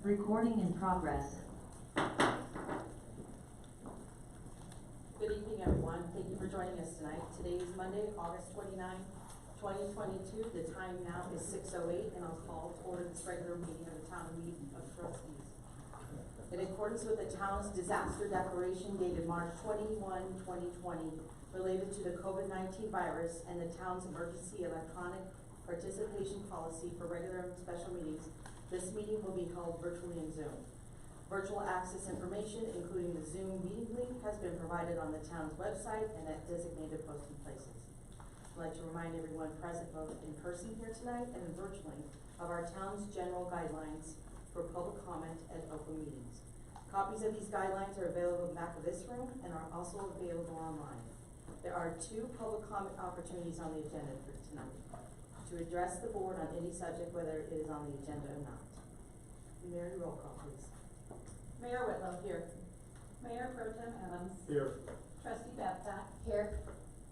Recording in progress. Good evening, everyone. Thank you for joining us tonight. Today is Monday, August 29, 2022. The time now is 6:08, and I'll call to order this regular meeting of the Town of Mead of Trustees. In accordance with the town's disaster declaration dated March 21, 2020, related to the COVID-19 virus and the town's emergency electronic participation policy for regular and special meetings, this meeting will be held virtually in Zoom. Virtual access information, including the Zoom meeting link, has been provided on the town's website and at designated posting places. I'd like to remind everyone present, both in person here tonight and virtually, of our town's general guidelines for public comment at open meetings. Copies of these guidelines are available in the back of this room and are also available online. There are 2 public comment opportunities on the agenda for tonight: to address the board on any subject, whether it is on the agenda or not. Mary, roll call, please. Mayor Whitlow. Here. Mayor Pro Tem Adams. Here. Trustee Babcock. Here.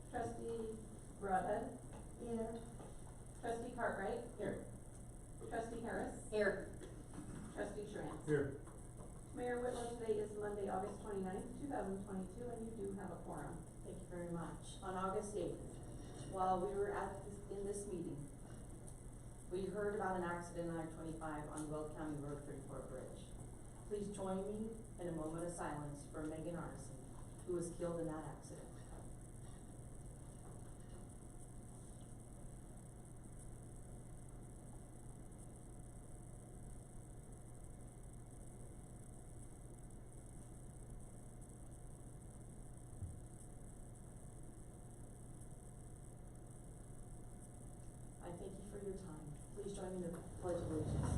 Trustee Broadhead. Here. Trustee Cartwright. Here. Trustee Harris. Here. Trustee Schranz. Here. Mayor Whitlow, today is Monday, August 29th, 2022, and you do have a quorum. Thank you very much. On August 8th, while we were in this meeting, we heard about an accident on I-25 on Will County Road 34 bridge. Please join me in a moment of silence for Megan Arneson, who was killed in that accident. I thank you for your time. Please join me in the Pledge of Allegiance.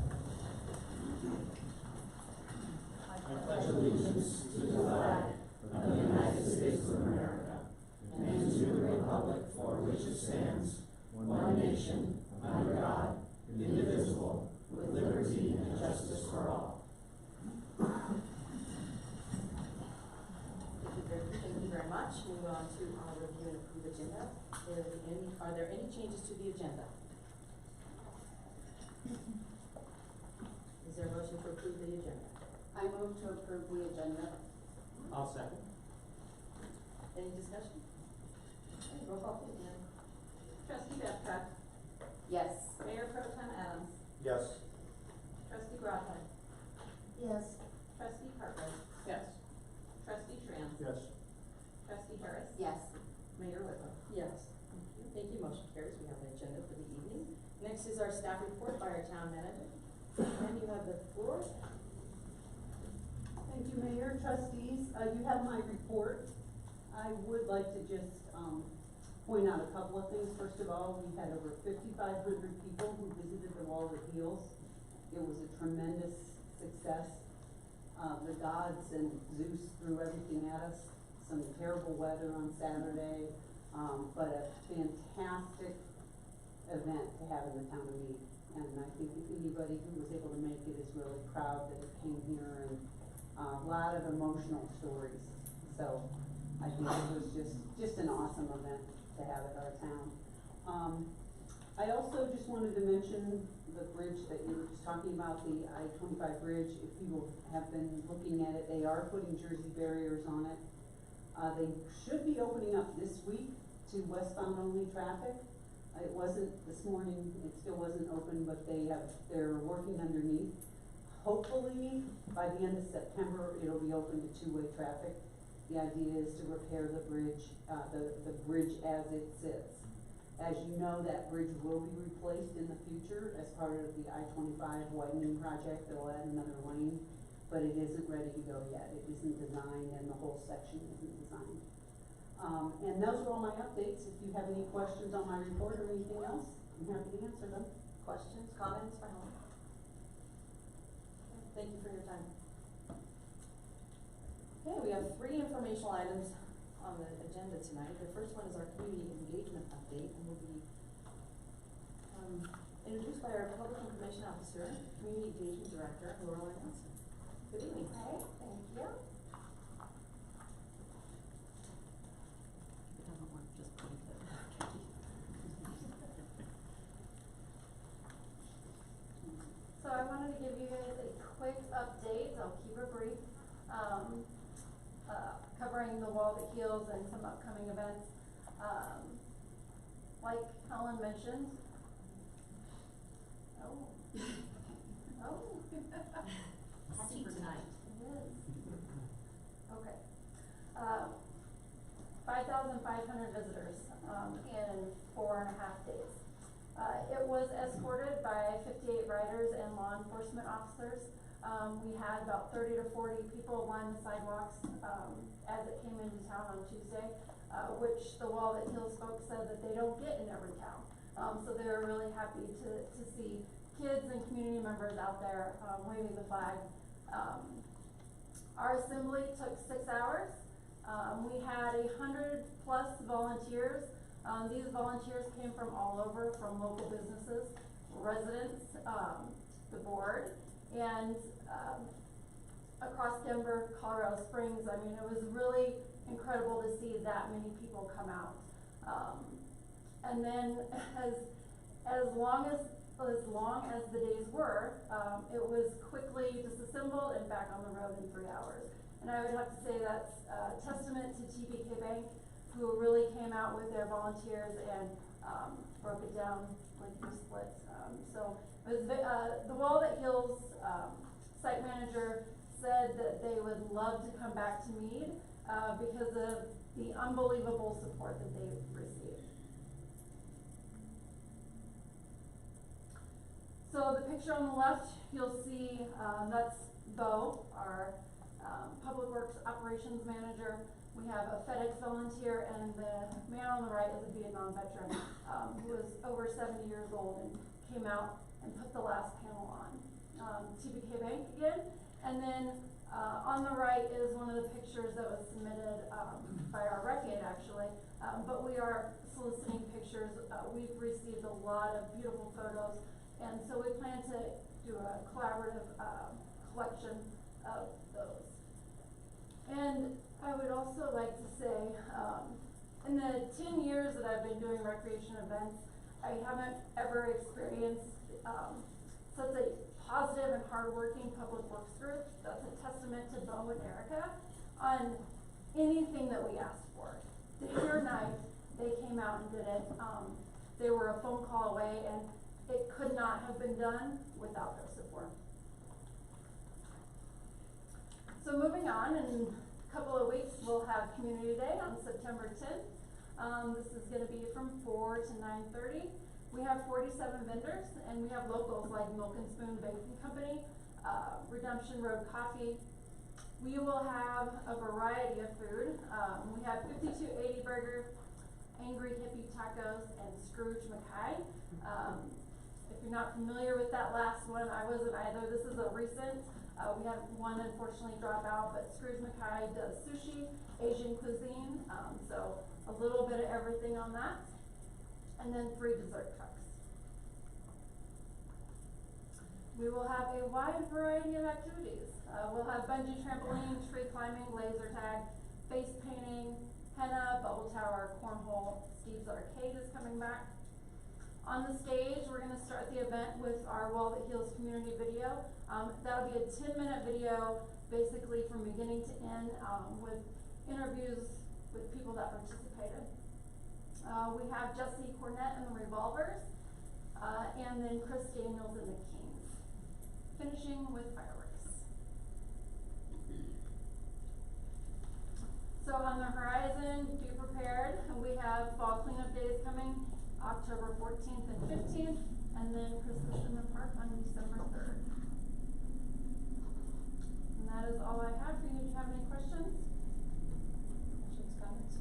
I pledge allegiance to the flag of the United States of America and to the republic for which it stands, one nation, under God, indivisible, with liberty and justice for all. Thank you very much. Move on to our review and approve agenda. Are there any changes to the agenda? Is there a motion to approve the agenda? I move to approve the agenda. I'll second. Any discussion? Okay, roll call, please, Ann. Trustee Babcock. Yes. Mayor Pro Tem Adams. Yes. Trustee Broadhead. Yes. Trustee Cartwright. Yes. Trustee Schranz. Yes. Trustee Harris. Yes. Mayor Whitlow. Yes. Thank you. Motion carries. We have an agenda for the evening. Next is our staff report by our town manager. And you have the floor. Thank you, Mayor, trustees. You have my report. I would like to just point out a couple of things. First of all, we had over 5,500 people who visited the Wall of Heels. It was a tremendous success. The gods and Zeus threw everything at us. Some terrible weather on Saturday, but a fantastic event to have in the town of Mead. And I think that anybody who was able to make it is really proud that it came here, and a lot of emotional stories. So I think it was just an awesome event to have at our town. I also just wanted to mention the bridge that you were just talking about, the I-25 bridge. If people have been looking at it, they are putting Jersey barriers on it. They should be opening up this week to westbound only traffic. It wasn't this morning, it still wasn't open, but they're working underneath. Hopefully, by the end of September, it'll be open to 2-way traffic. The idea is to repair the bridge, the bridge as it sits. As you know, that bridge will be replaced in the future as part of the I-25 widening project that will add another lane, but it isn't ready to go yet. It isn't designed, and the whole section isn't designed. And those are all my updates. If you have any questions on my report or anything else, I'm happy to answer them. Questions, comments, final? Thank you for your time. Okay, we have 3 informational items on the agenda tonight. The first one is our community engagement update, and will be introduced by our public information officer, community engagement director, Laurel Johnson. Good evening. Hi, thank you. If it doesn't work, just point it. So I wanted to give you guys a quick covering the Wall That Heals and some upcoming events. Like Helen mentioned. Oh. Happy for tonight. It is. Okay. 5,500 visitors, in 4.5 days. It was escorted by 58 riders and law enforcement officers. We had about 30 to 40 people line the sidewalks, as it came into town on Tuesday, which the Wall That Heals folks said that they don't get in every town. So they were really happy to see kids and community members out there, waving the flag. Our assembly took 6 hours. We had 100+ volunteers. These volunteers came from all over, from local businesses, residents, the board, and across Denver, Colorado Springs. I mean, it was really incredible to see that many people come out. And then as long as the days were, it was quickly disassembled and back on the road in 3 hours. And I would have to say that's a testament to TBK Bank, who really came out with their volunteers and broke it down like you split. So it was the Wall That Heals site manager said that they would love to come back to Mead because of the unbelievable support that they received. So the picture on the left, you'll see that's Bo, our Public Works Operations Manager. We have a FedEx volunteer, and the man on the right is a Vietnam veteran who was over 70 years old and came out and put the last panel on. TBK Bank again. And then on the right is one of the pictures that was submitted by our rec aide, actually. But we are soliciting pictures. We've received a lot of beautiful photos, and so we plan to do a collaborative collection of those. And I would also like to say, in the 10 years that I've been doing recreation events, I haven't ever experienced such a positive and hardworking public works group. That's a testament to Bo and Erica on anything that we asked for. Day or night, they came out and did it. They were a phone call away, and it could not have been done without their support. So moving on, in a couple of weeks, we'll have Community Day on September 10th. This is going to be from 4 to 9:30. We have 47 vendors, and we have locals like Milk and Spoon Baking Company, Redemption Road Coffee. We will have a variety of food. We have 5280 Burger, Angry Hippie Tacos, and Scrooge McKay. If you're not familiar with that last one, I wasn't either. This is a recent. We had one unfortunately drop out, but Scrooge McKay does sushi, Asian cuisine, so a little bit of everything on that. And then 3 dessert trucks. We will have a wide variety of activities. We'll have bungee trampoline, tree climbing, laser tag, face painting, henna, bubble tower, cornhole. Steve's Arcade is coming back. On the stage, we're going to start the event with our Wall That Heals community video. That'll be a 10-minute video, basically from beginning to end, with interviews with people that participated. We have Jesse Cornett and the Revolvers, and then Chris Daniels and the Kings, finishing with fireworks. So on the horizon, be prepared. We have fall cleanup days coming, October 14th and 15th, and then Christmas in the Park on December 3rd. And that is all I have for you. Do you have any questions? Questions, comments?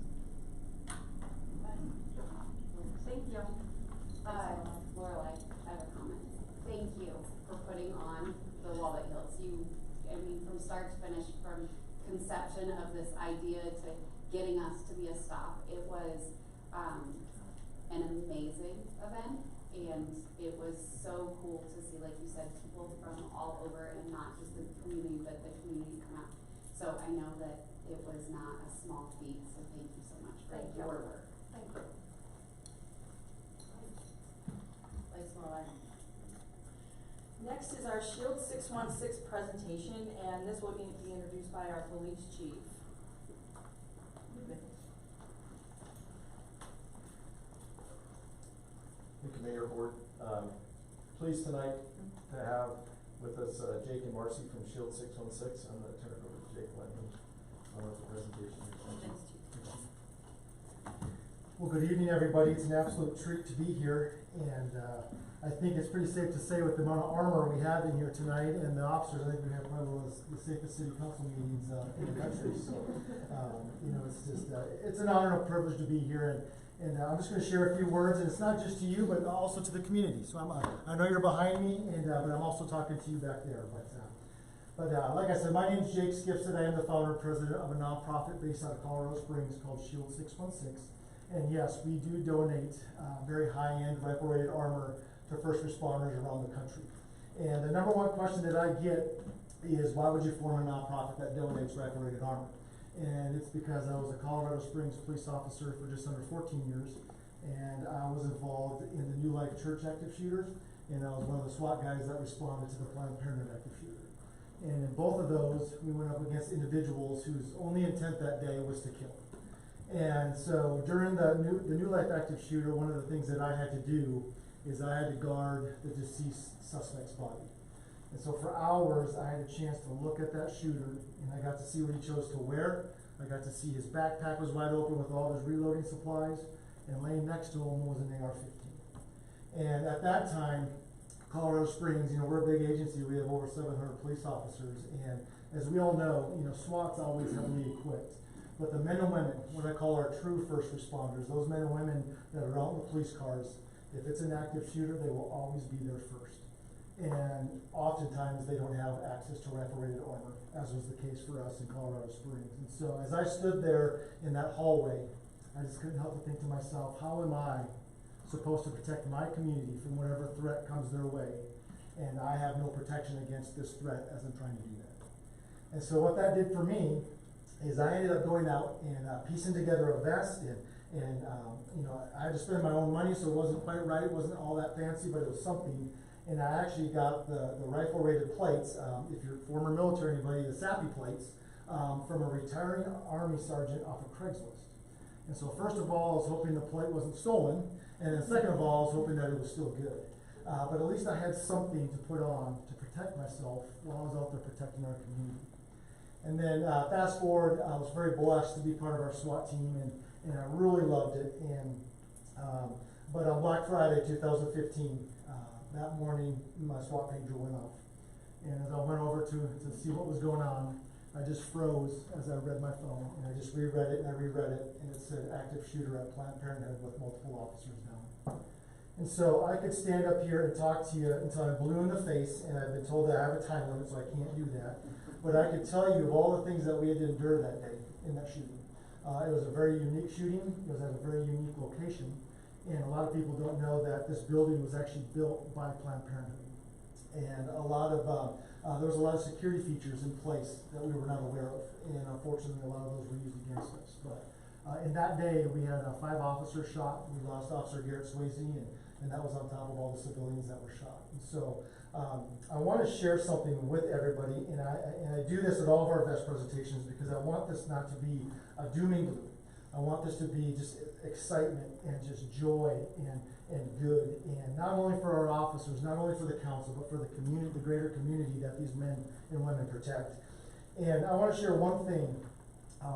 Thank you. Lorelai, I have a comment. Thank you for putting on the Wall That Heals. I mean, from start to finish, from conception of this idea to getting us to be a stop, it was an amazing event, and it was so cool to see, like you said, people from all over, and not just the community, but the community come out. So I know that it was not a small feat, so thank you so much for your work. Thank you. Thanks, Lorelai. Next is our Shield 616 presentation, and this will be introduced by our police chief. Thank you, Mayor Board. Pleased tonight to have with us Jake and Marcy from Shield 616. I'm going to turn it over to Jake Lennon with the presentation. Well, good evening, everybody. It's an absolute treat to be here, and I think it's pretty safe to say with the amount of armor we have in here tonight and the officers, I think we have probably one of the safest city council meetings in the country. So, you know, it's just, it's an honor and a privilege to be here, and I'm just going to share a few words, and it's not just to you, but also to the community. So I know you're behind me, and but I'm also talking to you back there. But like I said, my name is Jake Skipson. I am the founder and president of a nonprofit based out of Colorado Springs called Shield 616. And yes, we do donate very high-end rifle-rated armor to first responders around the country. And the number one question that I get is, why would you form a nonprofit that donates rifle-rated armor? And it's because I was a Colorado Springs police officer for just under 14 years, and I was involved in the New Life Church active shooters, and I was one of the SWAT guys that responded to the Planned Parenthood active shooter. And in both of those, we went up against individuals whose only intent that day was to kill. And so during the New Life active shooter, one of the things that I had to do is I had to guard the deceased suspect's body. And so for hours, I had a chance to look at that shooter, and I got to see what he chose to wear. I got to see his backpack was wide open with all his reloading supplies, and laying next to him was an AR-15. And at that time, Colorado Springs, you know, we're a big agency. We have over 700 police officers, and as we all know, you know, SWAT's always heavily equipped. But the men and women, what I call our true first responders, those men and women that are out in the police cars, if it's an active shooter, they will always be there first. And oftentimes they don't have access to rifle-rated armor, as was the case for us in Colorado Springs. And so as I stood there in that hallway, I just couldn't help but think to myself, how am I supposed to protect my community from whatever threat comes their way? And I have no protection against this threat as I'm trying to do that. And so what that did for me is I ended up going out and piecing together a vest, and you know, I had to spend my own money, so it wasn't quite right. It wasn't all that fancy, but it was something. And I actually got the rifle-rated plates, if you're former military, anybody, the SAPI plates, from a retiring Army sergeant off of Craigslist. And so first of all, I was hoping the plate wasn't stolen, and then second of all, I was hoping that it was still good. But at least I had something to put on to protect myself while I was out there protecting our community. And then fast forward, I was very blessed to be part of our SWAT team, and I really loved it. And but on Black Friday 2015, that morning, my SWAT pager went off. And as I went over to see what was going on, I just froze as I read my phone, and I just reread it, and I reread it, and it said active shooter at Planned Parenthood with multiple officers down. And so I could stand up here and talk to you until I'm blue in the face, and I've been told that I have a time limit, so I can't do that. But I could tell you of all the things that we had to endure that day in that shooting. It was a very unique shooting. It was at a very unique location. And a lot of people don't know that this building was actually built by Planned Parenthood. And a lot of, there was a lot of security features in place that we were not aware of. And unfortunately, a lot of those were used against us. But in that day, we had 5 officers shot. We lost Officer Garrett Swayze, and that was on top of all the civilians that were shot. And so I want to share something with everybody, and I do this at all of our vest presentations because I want this not to be a doom and gloom. I want this to be just excitement and just joy and good, and not only for our officers, not only for the council, but for the community, the greater community that these men and women protect. And I want to share one thing.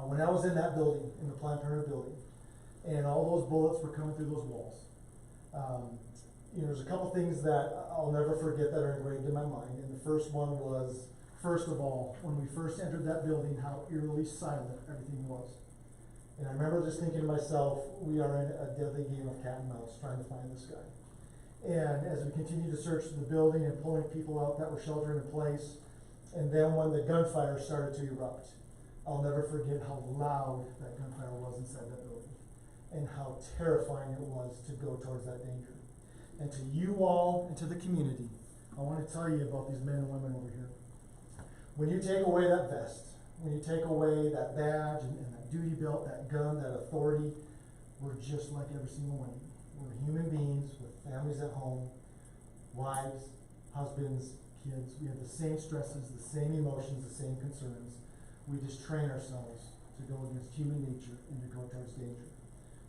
When I was in that building, in the Planned Parenthood building, and all those bullets were coming through those walls, you know, there's a couple things that I'll never forget that are engraved in my mind. And the first one was, first of all, when we first entered that building, how eerily silent everything was. And I remember just thinking to myself, we are in a deadly game of cat and mouse trying to find this guy. And as we continued to search the building and pulling people out that were sheltering in place, and then when the gunfire started to erupt, I'll never forget how loud that gunfire was inside that building, and how terrifying it was to go towards that danger. And to you all and to the community, I want to tell you about these men and women over here. When you take away that vest, when you take away that badge and that duty belt, that gun, that authority, we're just like every single one of you. We're human beings with families at home, wives, husbands, kids. We have the same stresses, the same emotions, the same concerns. We just train ourselves to go against human nature and to go towards danger.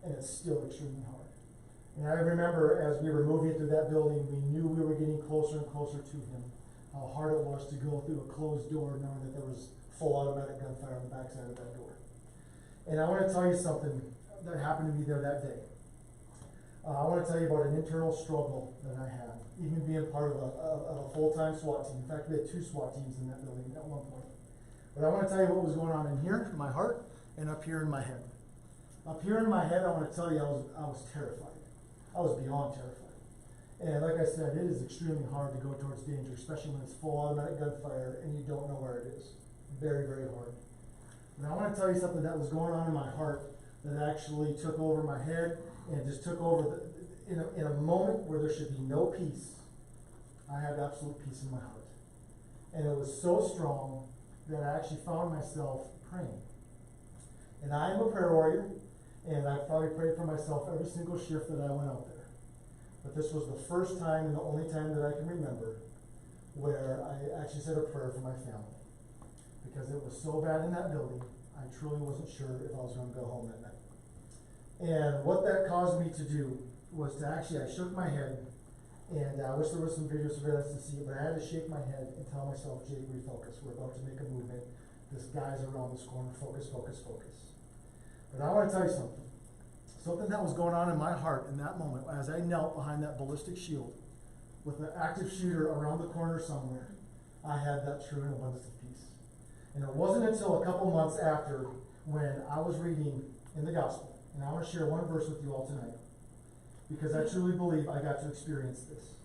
And it's still extremely hard. And I remember as we were moving through that building, we knew we were getting closer and closer to him. How hard it was to go through a closed door knowing that there was full automatic gunfire on the backside of that door. And I want to tell you something that happened to me there that day. I want to tell you about an internal struggle that I had, even being part of a full-time SWAT team. In fact, we had 2 SWAT teams in that building at one point. But I want to tell you what was going on in here, in my heart, and up here in my head. Up here in my head, I want to tell you I was terrified. I was beyond terrified. And like I said, it is extremely hard to go towards danger, especially when it's full automatic gunfire and you don't know where it is. Very, very hard. And I want to tell you something that was going on in my heart that actually took over my head and just took over in a moment where there should be no peace. I had absolute peace in my heart. And it was so strong that I actually found myself praying. And I am a prayer warrior, and I probably prayed for myself every single shift that I went out there. But this was the first time and the only time that I can remember where I actually said a prayer for my family. Because it was so bad in that building, I truly wasn't sure if I was going to go home that night. And what that caused me to do was to actually, I shook my head, and I wish there was some video surveillance to see it, but I had to shake my head and tell myself, Jake, refocus. We're about to make a movement. This guy's around this corner. Focus, focus, focus. But I want to tell you something. Something that was going on in my heart in that moment as I knelt behind that ballistic shield with an active shooter around the corner somewhere, I had that true and abundance of peace. And it wasn't until a couple months after when I was reading in the gospel. And I want to share one verse with you all tonight, because I truly believe I got to experience this.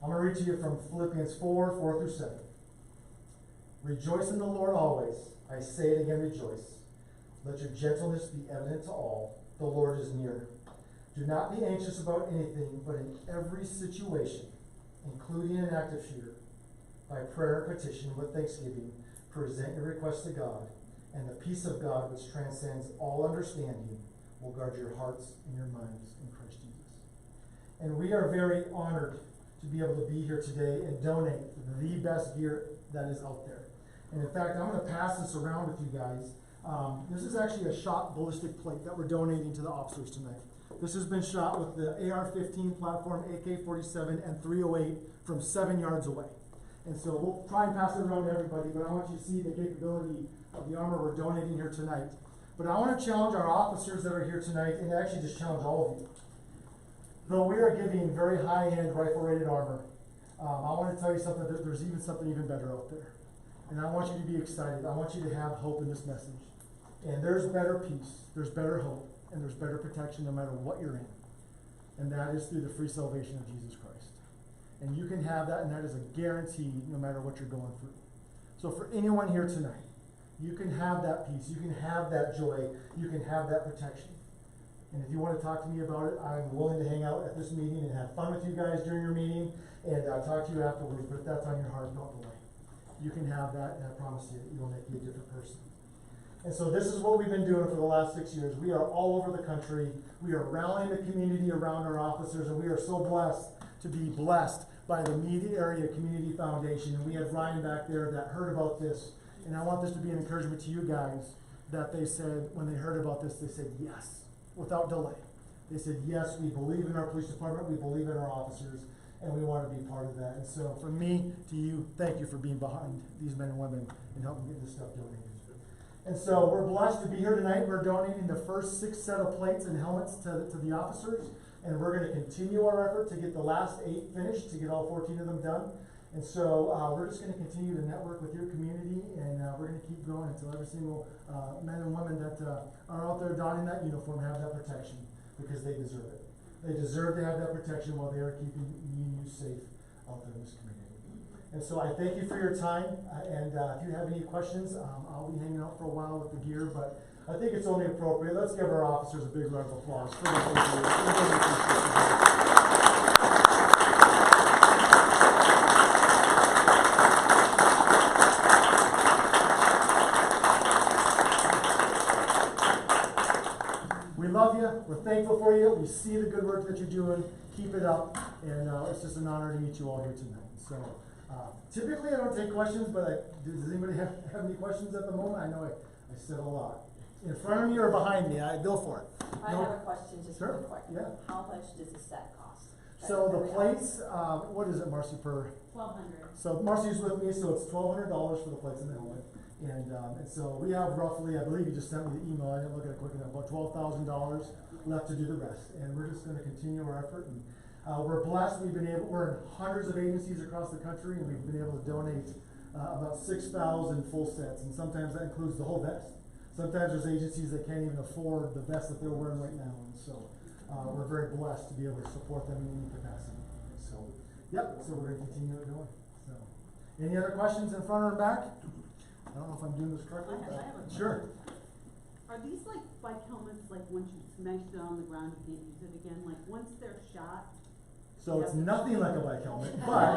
I'm going to read to you from Philippians 4 through 7. Rejoice in the Lord always. I say it again, rejoice. Let your gentleness be evident to all. The Lord is near. Do not be anxious about anything, but in every situation, including an active shooter, by prayer and petition with thanksgiving, present your requests to God, and the peace of God, which transcends all understanding, will guard your hearts and your minds in Christ Jesus. And we are very honored to be able to be here today and donate the best gear that is out there. And in fact, I'm going to pass this around with you guys. This is actually a shot ballistic plate that we're donating to the officers tonight. This has been shot with the AR-15 platform, AK-47, and 308 from 7 yards away. And so we'll try and pass it around to everybody, but I want you to see the capability of the armor we're donating here tonight. But I want to challenge our officers that are here tonight, and actually just challenge all of you. Though we are giving very high-end rifle-rated armor, I want to tell you something, that there's something even better out there. And I want you to be excited. I want you to have hope in this message. And there's better peace, there's better hope, and there's better protection no matter what you're in. And that is through the free salvation of Jesus Christ. And you can have that, and that is a guarantee no matter what you're going through. So for anyone here tonight, you can have that peace, you can have that joy, you can have that protection. And if you want to talk to me about it, I'm willing to hang out at this meeting and have fun with you guys during your meeting, and talk to you afterwards. But if that's on your heart, don't delay. You can have that, and I promise you, you'll make you a different person. And so this is what we've been doing for the last 6 years. We are all over the country. We are rallying the community around our officers, and we are so blessed to be blessed by the Mead Area Community Foundation. And we had Ryan back there that heard about this. And I want this to be an encouragement to you guys, that they said, when they heard about this, they said yes, without delay. They said, yes, we believe in our police department, we believe in our officers, and we want to be part of that. And so from me to you, thank you for being behind these men and women and helping get this stuff donated. And so we're blessed to be here tonight. We're donating the first 6 set of plates and helmets to the officers, and we're going to continue our effort to get the last 8 finished, to get all 14 of them done. And so we're just going to continue to network with your community, and we're going to keep growing until every single men and women that are out there donning that uniform have that protection, because they deserve it. They deserve to have that protection while they are keeping me and you safe out there in this community. And so I thank you for your time, and if you have any questions, I'll be hanging out for a while with the gear, but I think it's only appropriate. Let's give our officers a big round of applause for what they do. We love you. We're thankful for you. We see the good work that you're doing. Keep it up. And it's just an honor to meet you all here tonight. So typically I don't take questions, but does anybody have any questions at the moment? I know I said a lot. In front of me or behind me? Go for it. I No? have a question, just Sure, real quick. yeah. How much does a set cost? So the plates, what is it, Marcy, per? $1,200. So Marcy's with me, so it's $1,200 for the plates and the helmet. And so we have roughly, I believe you just sent me the email, I didn't look at it quick enough, about $12,000 left to do the rest. And we're just gonna continue our effort. And we're blessed, we're in hundreds of agencies across the country, and we've been able to donate about 6,000 full sets. And sometimes that includes the whole vest. Sometimes there's agencies that can't even afford the vest that they're wearing right now. And so we're very blessed to be able to support them in any capacity. So, yep, so we're gonna continue it going. So, any other questions in front or in back? I don't know if I'm doing this correctly. I have a Sure. Are these like bike helmets, like once you smash it on the ground, you can't use it again? Like once they're shot? So it's nothing like a bike helmet, but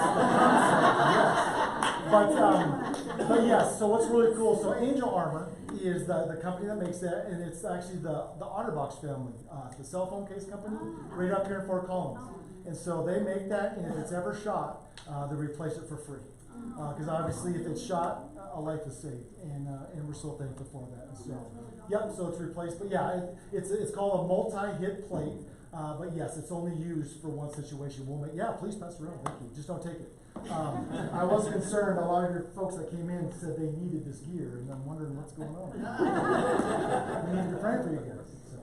the concept, yes. But yes, so what's really cool, so Angel Armor is the company that makes that, and it's actually the OtterBox family, the cell phone case company, right up here in Fort Collins. And so they make that, and if it's ever shot, they replace it for free. Because obviously if it's shot, a life is saved, and we're so thankful for that. And so, yep, so it's replaced, but yeah, it's called a multi-hit plate. But yes, it's only used for one situation. Yeah, please pass it around, thank you, just don't take it. I was concerned, a lot of your folks that came in said they needed this gear, and I'm wondering what's going on. We need to pray for you guys. So.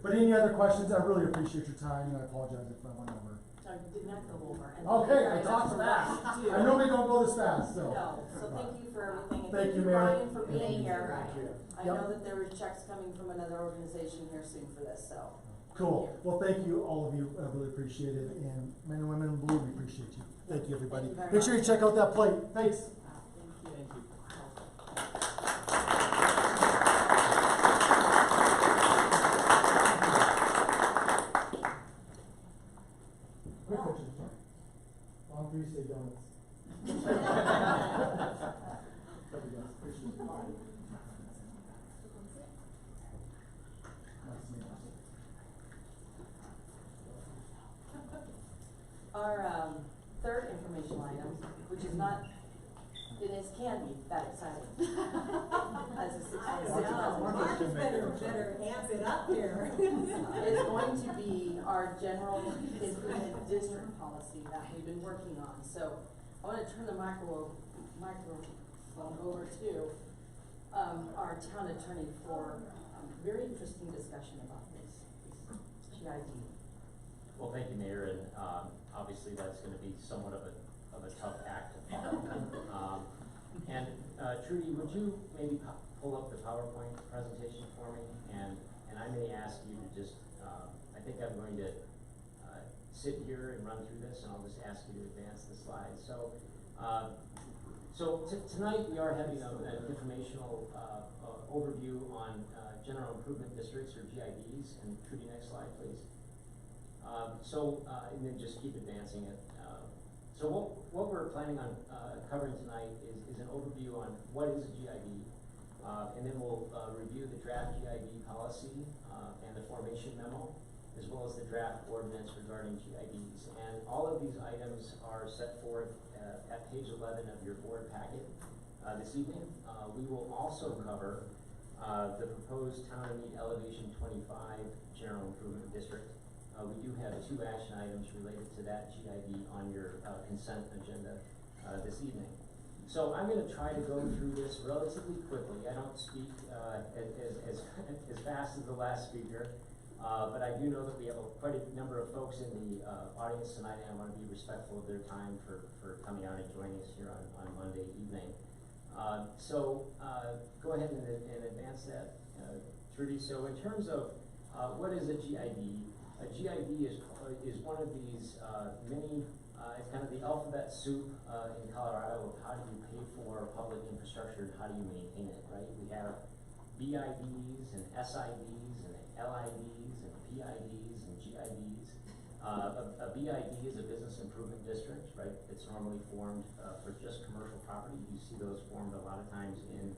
But any other questions? I really appreciate your time, and I apologize if I went over. I did not go over. And Okay, I talked fast. I normally don't go this fast, so. No, so thank you for everything. And Thank you, Brian, Mary. for being here. I Yep. know that there were checks coming from another organization here soon for this, so. Cool. Well, thank you, all of you. I really appreciate it. And men and women in blue, we appreciate you. Thank you, everybody. Thank you very Make sure you check out that plate. Thanks. Thank you. Quick picture, sorry. Long three say donuts. Our third informational item, which is not, it is, can be that exciting. As a 6 better amp it up here. It's going to be our general improvement district policy that we've been working on. So I want to turn the microphone over to our town attorney for a very interesting discussion about this GID. Well, thank you, Mayor, and obviously that's going to be somewhat of a tough act to follow. Trudy, would you maybe pull up the PowerPoint presentation for me? And I may ask you to just, I think I'm going to sit here and run through this, and I'll just ask you to advance the slides. So, tonight we are having an informational overview on general improvement districts, or GIDs. And Trudy, next slide, please. And then just keep advancing it. So what we're planning on covering tonight is an overview on what is a GID, and then we'll review the draft GID policy and the formation memo, as well as the draft ordinance regarding GIDs. And all of these items are set forth at page 11 of your board packet this evening. We will also cover the proposed Town of Mead Elevation 25 General Improvement District. We do have 2 action items related to that GID on your consent agenda this evening. So I'm going to try to go through this relatively quickly. I don't speak as fast as the last speaker, but I do know that we have quite a number of folks in the audience tonight, and I want to be respectful of their time for coming out and joining us here on Monday evening. Go ahead and advance that, Trudy. So in terms of what is a GID? A GID is one of these many, it's kind of the alphabet soup in Colorado of how do you pay for public infrastructure and how do you maintain it, right? We have BIDs and SIDs and LIDs and PIDs and GIDs. A BID is a business improvement district, right? It's normally formed for just commercial property. You see those formed a lot of times in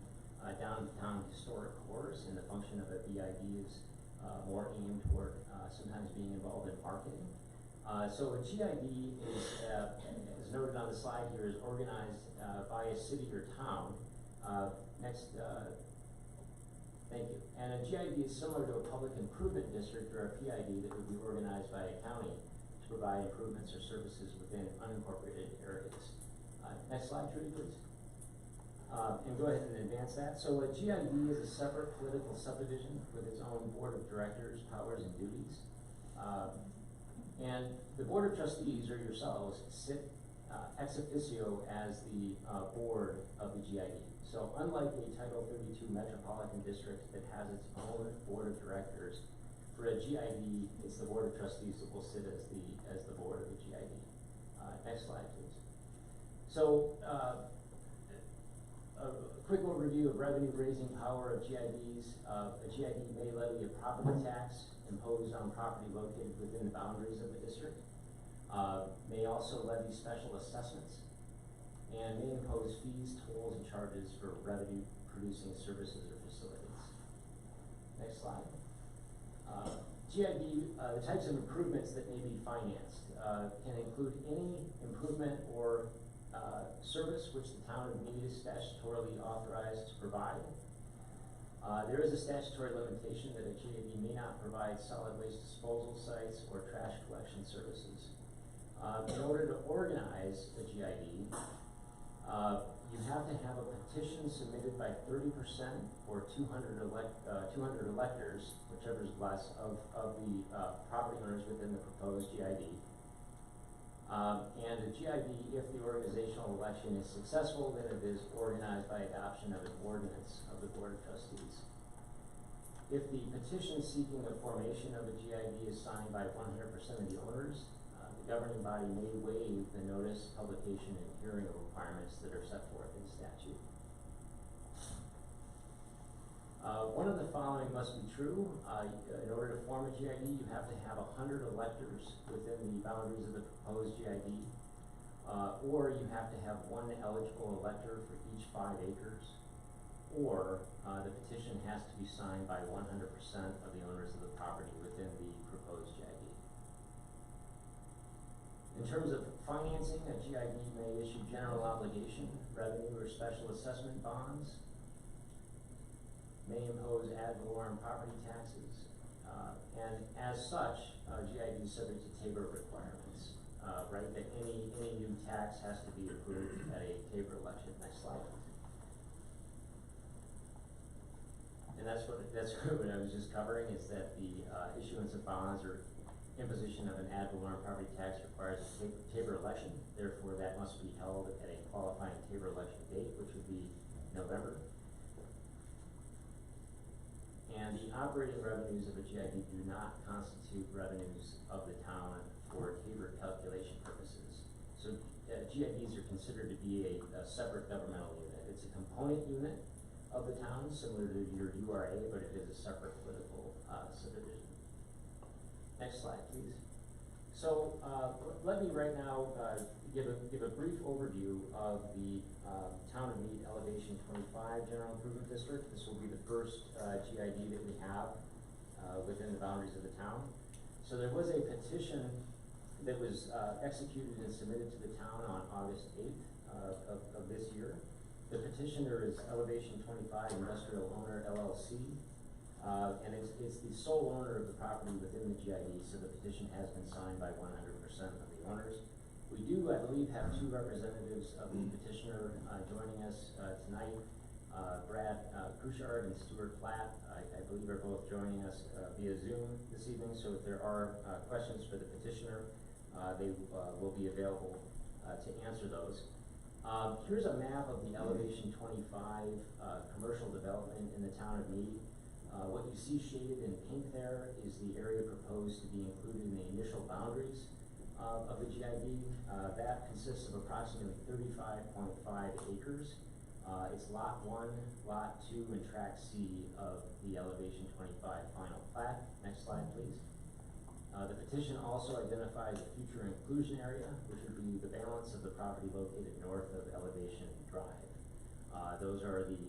downtown historic cores, and the function of a BID is more aimed toward sometimes being involved in marketing. So a GID is, as noted on the slide here, is organized by a city or town. Thank you. And a GID is similar to a public improvement district or a PID that would be organized by a county to provide improvements or services within unincorporated areas. Next slide, Trudy, please. And go ahead and advance that. So a GID is a separate political subdivision with its own board of directors, powers, and duties. And the board of trustees, or yourselves, sit ex officio as the board of the GID. So unlike a Title 32 metropolitan district that has its own board of directors, for a GID, it's the board of trustees that will sit as the board of the GID. Next slide, please. So a quick overview of revenue raising power of GIDs. A GID may levy a property tax imposed on property located within the boundaries of the district. May also levy special assessments, and may impose fees, tolls, and charges for revenue-producing services or facilities. Next slide. GID, the types of improvements that may be financed can include any improvement or service which the town of Mead is statutorily authorized to provide. There is a statutory limitation that a GID may not provide solid waste disposal sites or trash collection services. In order to organize a GID, you have to have a petition submitted by 30% or 200 electors, whichever is less, of the property owners within the proposed GID. And a GID, if the organizational election is successful, then it is organized by adoption of an ordinance of the Board of Trustees. If the petition seeking the formation of a GID is signed by 100% of the owners, the governing body may waive the notice, publication, and hearing requirements that are set forth in statute. One of the following must be true. In order to form a GID, you have to have 100 electors within the boundaries of the proposed GID, or you have to have one eligible elector for each 5 acres, or the petition has to be signed by 100% of the owners of the property within the proposed GID. In terms of financing, a GID may issue general obligation, revenue, or special assessment bonds, may impose ad valorem property taxes, and as such, GID is subject to Tabor requirements, right? That any new tax has to be approved at a Tabor election. Next slide. And that's what I was just covering, is that the issuance of bonds or imposition of an ad valorem property tax requires a Tabor election. Therefore, that must be held at a qualifying Tabor election date, which would be November. And the operating revenues of a GID do not constitute revenues of the town for Tabor calculation purposes. So GIDs are considered to be a separate governmental unit. It's a component unit of the town, similar to your URA, but it is a separate political subdivision. Next slide, please. So let me right now give a brief overview of the Town of Mead Elevation 25 General Improvement District. This will be the first GID that we have within the boundaries of the town. So there was a petition that was executed and submitted to the town on August 8th of this year. The petitioner is Elevation 25 Industrial Owner LLC. And it's the sole owner of the property within the GID, so the petition has been signed by 100% of the owners. We do, I believe, have 2 representatives of the petitioner joining us tonight. Brad Couchard and Stuart Platt, I believe, are both joining us via Zoom this evening, so if there are questions for the petitioner, they will be available to answer those. Here's a map of the Elevation 25 commercial development in the town of Mead. What you see shaded in pink there is the area proposed to be included in the initial boundaries of the GID. That consists of approximately 35.5 acres. It's Lot 1, Lot 2, and Tract C of the Elevation 25 final plat. Next slide, please. The petition also identifies a future inclusion area, which would be the balance of the property located north of Elevation Drive. Those are the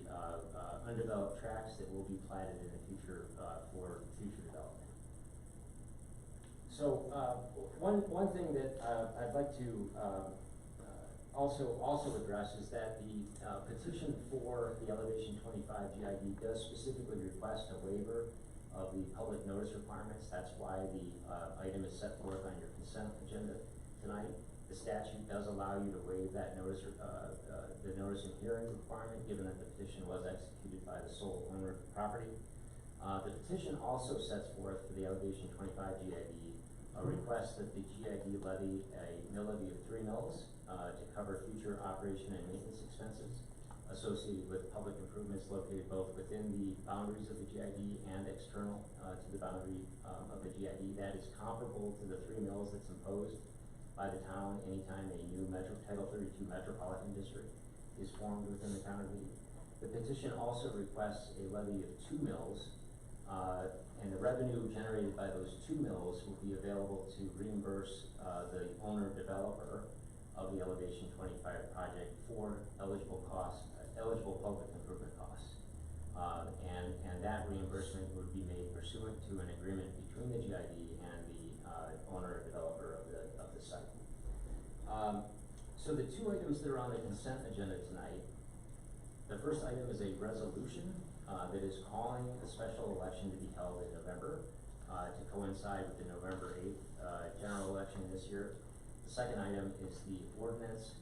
undeveloped tracts that will be platted in the future for future development. So, one thing that, I'd like to, also address is that the, petition for the Elevation 25 GID does specifically request a waiver of the public notice requirements. That's why the, item is set forth on your consent agenda tonight. The statute does allow you to waive that notice, the notice and hearing requirement, given that the petition was executed by the sole owner of the property. The petition also sets forth for the Elevation 25 GID a request that the GID levy a mill levy of 3 mills to cover future operation and maintenance expenses associated with public improvements located both within the boundaries of the GID and external to the boundary of the GID. That is comparable to the 3 mills that's imposed by the town anytime a new Title 32 metropolitan district is formed within the town of Mead. The petition also requests a levy of 2 mills, and the revenue generated by those 2 mills will be available to reimburse the owner-developer of the Elevation 25 project for eligible public improvement costs. And that reimbursement would be made pursuant to an agreement between the GID and the owner-developer of the site. So the 2 items that are on the consent agenda tonight, the first item is a resolution that is calling a special election to be held in November to coincide with the November 8th general election this year. The second item is the ordinance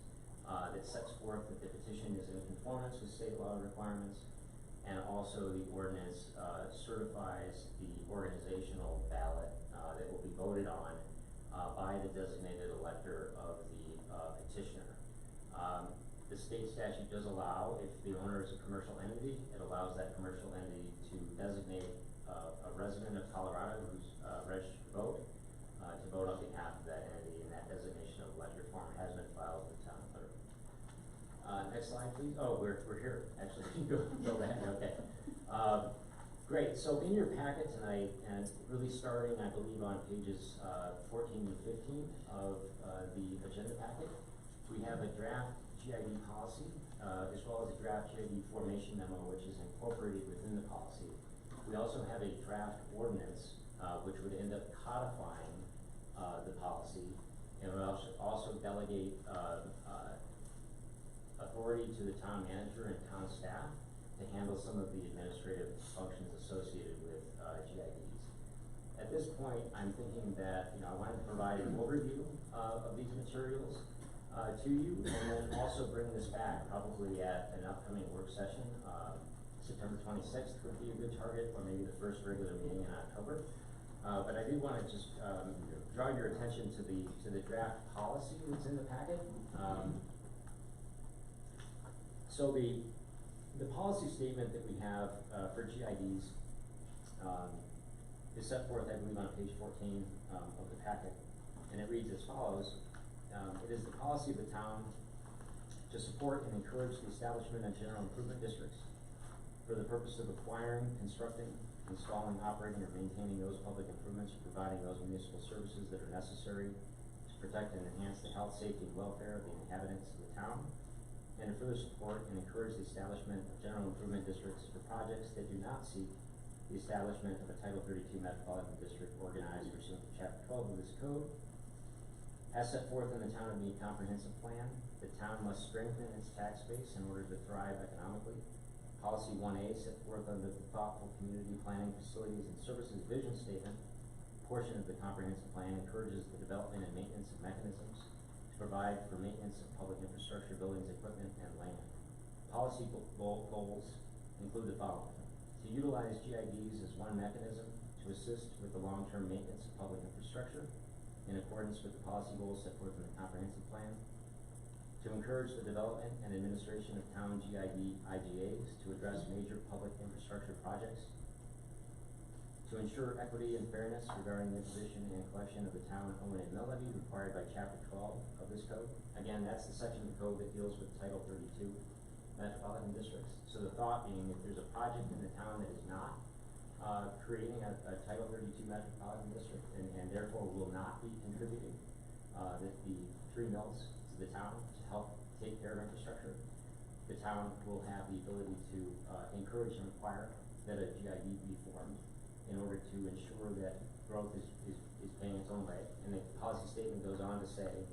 that sets forth that the petition is in conformance with state law requirements, and also the ordinance certifies the organizational ballot that will be voted on by the designated elector of the petitioner. The state statute does allow, if the owner is a commercial entity, it allows that commercial entity to designate a resident of Colorado who's registered to vote on behalf of that entity, and that designation of elector form has been filed with the town clerk. Next slide, please. Oh, we're here, actually. Go back, okay. Great, so in your packet tonight, and really starting, I believe, on pages 14 and 15 of the agenda packet, we have a draft GID policy, as well as a draft GID formation memo, which is incorporated within the policy. We also have a draft ordinance, which would end up codifying the policy, and would also delegate authority to the town manager and town staff to handle some of the administrative functions associated with GIDs. At this point, I'm thinking that I wanted to provide an overview of these materials to you, and then also bring this back probably at an upcoming work session. September 26th would be a good target, or maybe the first regular meeting in October. But I did want to just draw your attention to the draft policy that's in the packet. So the policy statement that we have for GIDs is set forth, I believe, on page 14 of the packet, and it reads as follows. It is the policy of the town to support and encourage the establishment of general improvement districts for the purpose of acquiring, constructing, installing, operating, or maintaining those public improvements, or providing those municipal services that are necessary to protect and enhance the health, safety, and welfare of the inhabitants of the town, and to further support and encourage the establishment of general improvement districts for projects that do not seek the establishment of a Title 32 metropolitan district organized pursuant to Chapter 12 of this code. As set forth in the Town of Mead Comprehensive Plan, the town must strengthen its tax base in order to thrive economically. Policy 1A, set forth under the Thoughtful Community Planning, Facilities, and Services Vision Statement, portion of the comprehensive plan encourages the development and maintenance of mechanisms to provide for maintenance of public infrastructure, buildings, equipment, and land. Policy goals include the following: to utilize GIDs as one mechanism to assist with the long-term maintenance of public infrastructure in accordance with the policy goals set forth in the comprehensive plan, to encourage the development and administration of town GID IGAs to address major public infrastructure projects, to ensure equity and fairness regarding the imposition and collection of the town O&M mill levy required by Chapter 12 of this code. Again, that's the section of the code that deals with Title 32 metropolitan districts. So the thought being, if there's a project in the town that is not creating a Title 32 metropolitan district, and therefore will not be contributing the 3 mills to the town to help take care of infrastructure, the town will have the ability to encourage and require that a GID be formed in order to ensure that growth is is paying its own way, and the policy statement goes on to say,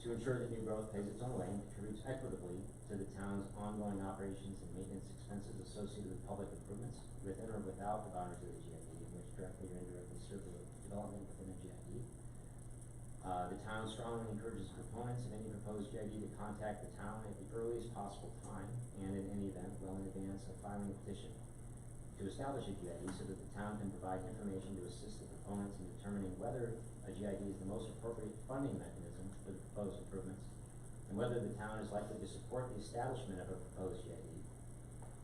to ensure that new growth pays its own way and contributes equitably to the town's ongoing operations and maintenance expenses associated with public improvements within or without the boundaries of the GID, in which directly or indirectly serve the development within the GID. The town strongly encourages proponents of any proposed GID to contact the town at the earliest possible time, and in any event, well in advance of filing a petition to establish a GID, so that the town can provide information to assist the proponents in determining whether a GID is the most appropriate funding mechanism for the proposed improvements, and whether the town is likely to support the establishment of a proposed GID.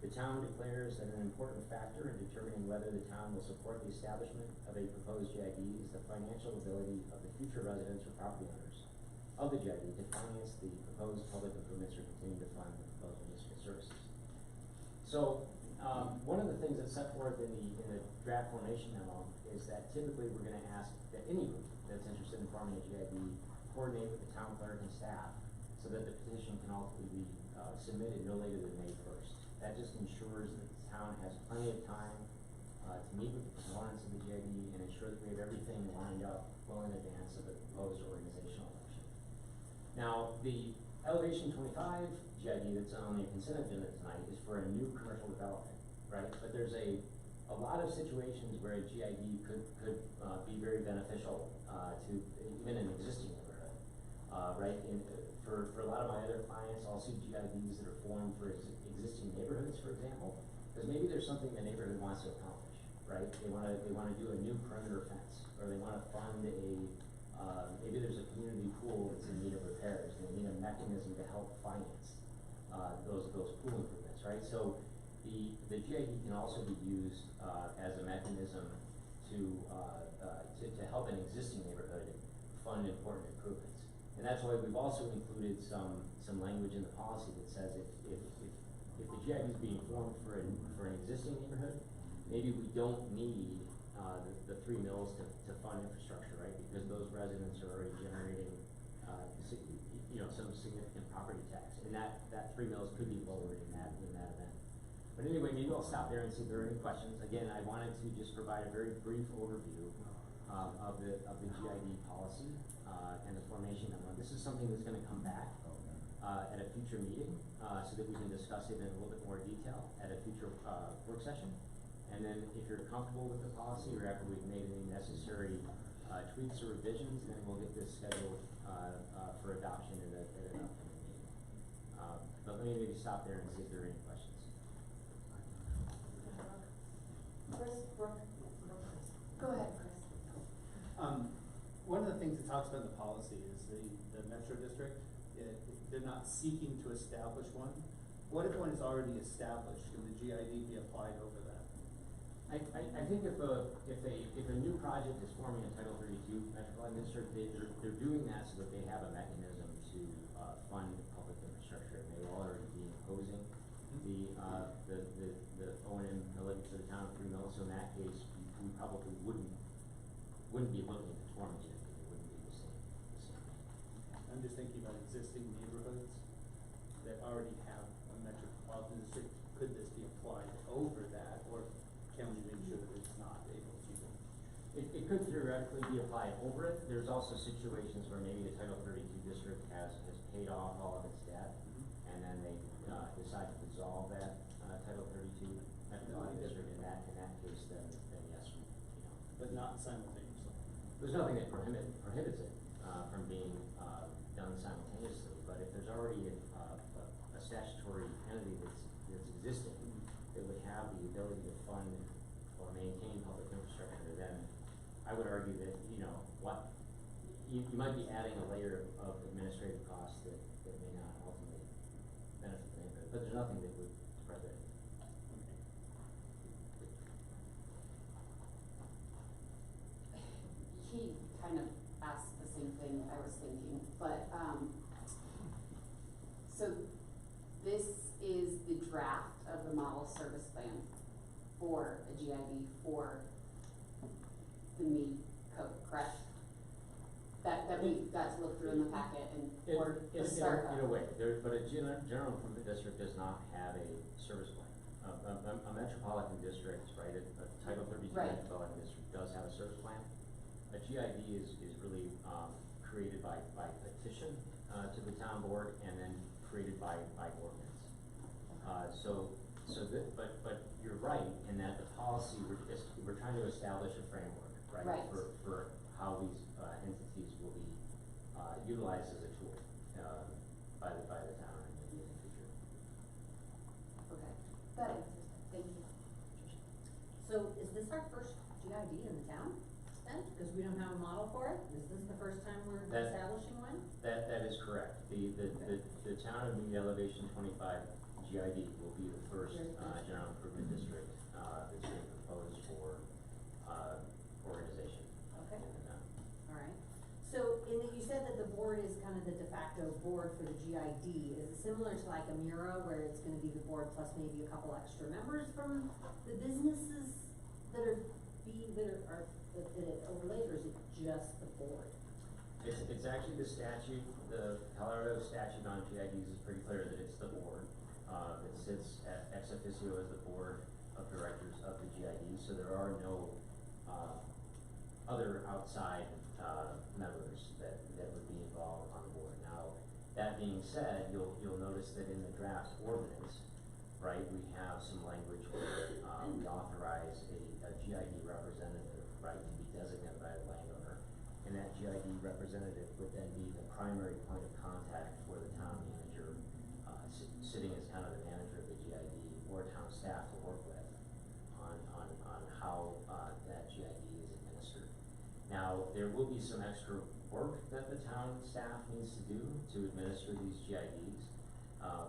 The town declares that an important factor in determining whether the town will support the establishment of a proposed GID is the financial ability of the future residents or property owners of the GID to finance the proposed public improvements or continue to fund the proposed municipal services. So, one of the things that's set forth in the draft formation memo is that typically we're gonna ask that any group that's interested in forming a GID coordinate with the town clerk and staff so that the petition can ultimately be submitted no later than May 1st. That just ensures that the town has plenty of time to meet with the proponents of the GID and ensure that we have everything lined up well in advance of the proposed organizational election. Now, the Elevation 25 GID that's on the consent agenda tonight is for a new commercial development, right? But there's a lot of situations where a GID could be very beneficial to even an existing neighborhood, right? For a lot of my other clients, I'll see GIDs that are formed for existing neighborhoods, for example, because maybe there's something the neighborhood wants to accomplish, right? They wanna do a new perimeter fence, or they wanna fund maybe there's a community pool that's in need of repairs, and they need a mechanism to help finance those pool improvements, right? So the GID can also be used as a mechanism to help an existing neighborhood fund important improvements. And that's why we've also included some language in the policy that says if the GID is being formed for an existing neighborhood, maybe we don't need the 3 mills to fund infrastructure, right? Because those residents are already generating some significant property tax, and that 3 mills could be lowered in that event. But anyway, maybe I'll stop there and see if there are any questions. Again, I wanted to just provide a very brief overview of the GID policy and the formation memo. This is something that's going to come back at a future meeting so that we can discuss it in a little bit more detail at a future work session. And then if you're comfortable with the policy, or after we've made any necessary tweaks or revisions, then we'll get this scheduled for adoption at an upcoming meeting. But let me maybe stop there and see if there are any questions. Brooke. Go ahead, Chris. One of the things it talks about in the policy is the metro district. They're not seeking to establish one. What if one is already established? Can the GID be applied over that? I think if a new project is forming a Title 32 metropolitan district, they're doing that so that they have a mechanism to fund public infrastructure. And they will already be imposing the O&M ability for the town of 3 mills. So in that case, we probably wouldn't be looking to form a GID. It wouldn't be the same. I'm just thinking about existing neighborhoods that already have a metropolitan district. Could this be applied over that, or can we make sure that it's not able to? It could theoretically be applied over it. There's also situations where maybe the Title 32 district has paid off all of its debt, and then they decide to dissolve that Title 32 metropolitan district. In that case, then yes, But not simultaneously. There's nothing that prohibits it from being done simultaneously. But if there's already a statutory entity that's existing that would have the ability to fund or maintain public infrastructure, then I would argue that you might be adding a layer of administrative costs that may not ultimately benefit the neighborhood. But there's nothing that would prohibit it. He kind of asked the same thing I was thinking, but, so this is the draft of the model service plan for a GID for the Mead code, correct? That we got to look through in the packet and or the start of. In a way, but a general improvement district does not have a service plan. a metropolitan district, right, a Title 32 Right. metropolitan district does have a service plan. A GID is really, created by petition, to the town board and then created by ordinance. But you're right in that the policy, we're trying to establish a framework, right? Right. For how these, entities will be, utilized as a tool, by the town in the future. Okay, that answers it, thank you. So is this our first GID in the town then? Because we don't have a model for it? Is this the first time we're That- establishing one? That is correct. The town of Mead Elevation 25 GID will be the first, Very good. general improvement district, that's being proposed for, organization. Okay. in the town. All right. So in that you said that the board is kind of the de facto board for the GID. Is it similar to like a Mira where it's gonna be the board plus maybe a couple extra members from the businesses that it overlays, or is it just the board? It's actually the statute, the Colorado statute on GIDs is pretty clear that it's the board. It sits at ex officio as the board of directors of the GID, so there are no, other outside, members that would be involved on the board. Now, that being said, you'll notice that in the draft ordinance, right, we have some language where, we authorize a GID representative, right, to be designated by the landowner. And that GID representative would then be the primary point of contact for the town manager, sitting as kind of the manager of the GID or town staff to work with on how, that GID is administered. Now, there will be some extra work that the town staff needs to do to administer these GIDs.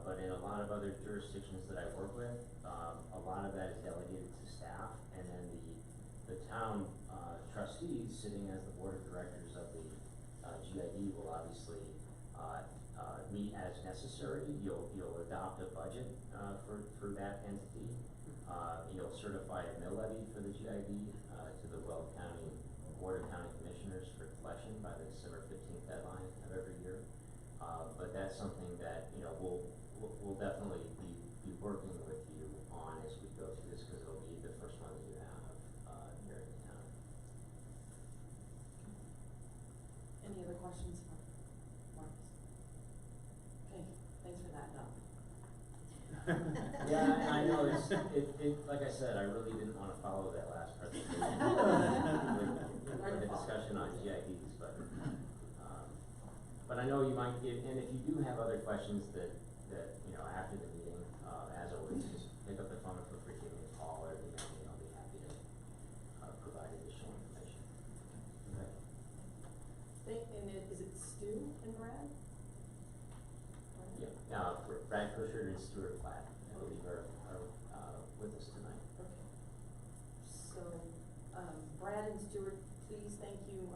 But in a lot of other jurisdictions that I work with, a lot of that is delegated to staff, and then the town, trustees, sitting as the board of directors of the, GID will obviously, meet as necessary. You'll adopt a budget, for that entity. You'll certify a mill levy for the GID, to the Weld County Board of County Commissioners for collection by the December 15th deadline of every year. But that's something that, we'll definitely be working with you on as we go through this, because it'll be the first one that you have, here in the town. Any other questions for Marcus? Okay, thanks for that, Doc. Yeah, I know, like I said, I really didn't wanna follow that last presentation with the discussion on GIDs, but I know you might get, and if you do have other questions that, after the meeting, as always, just pick up the phone and feel free to give me a call or email me, I'll be happy to, provide additional information. Okay. Is it Stu and Brad? Yeah, Brad Kushert and Stuart Platt, I believe are with us tonight. Okay. So, Brad and Stuart, please, thank you,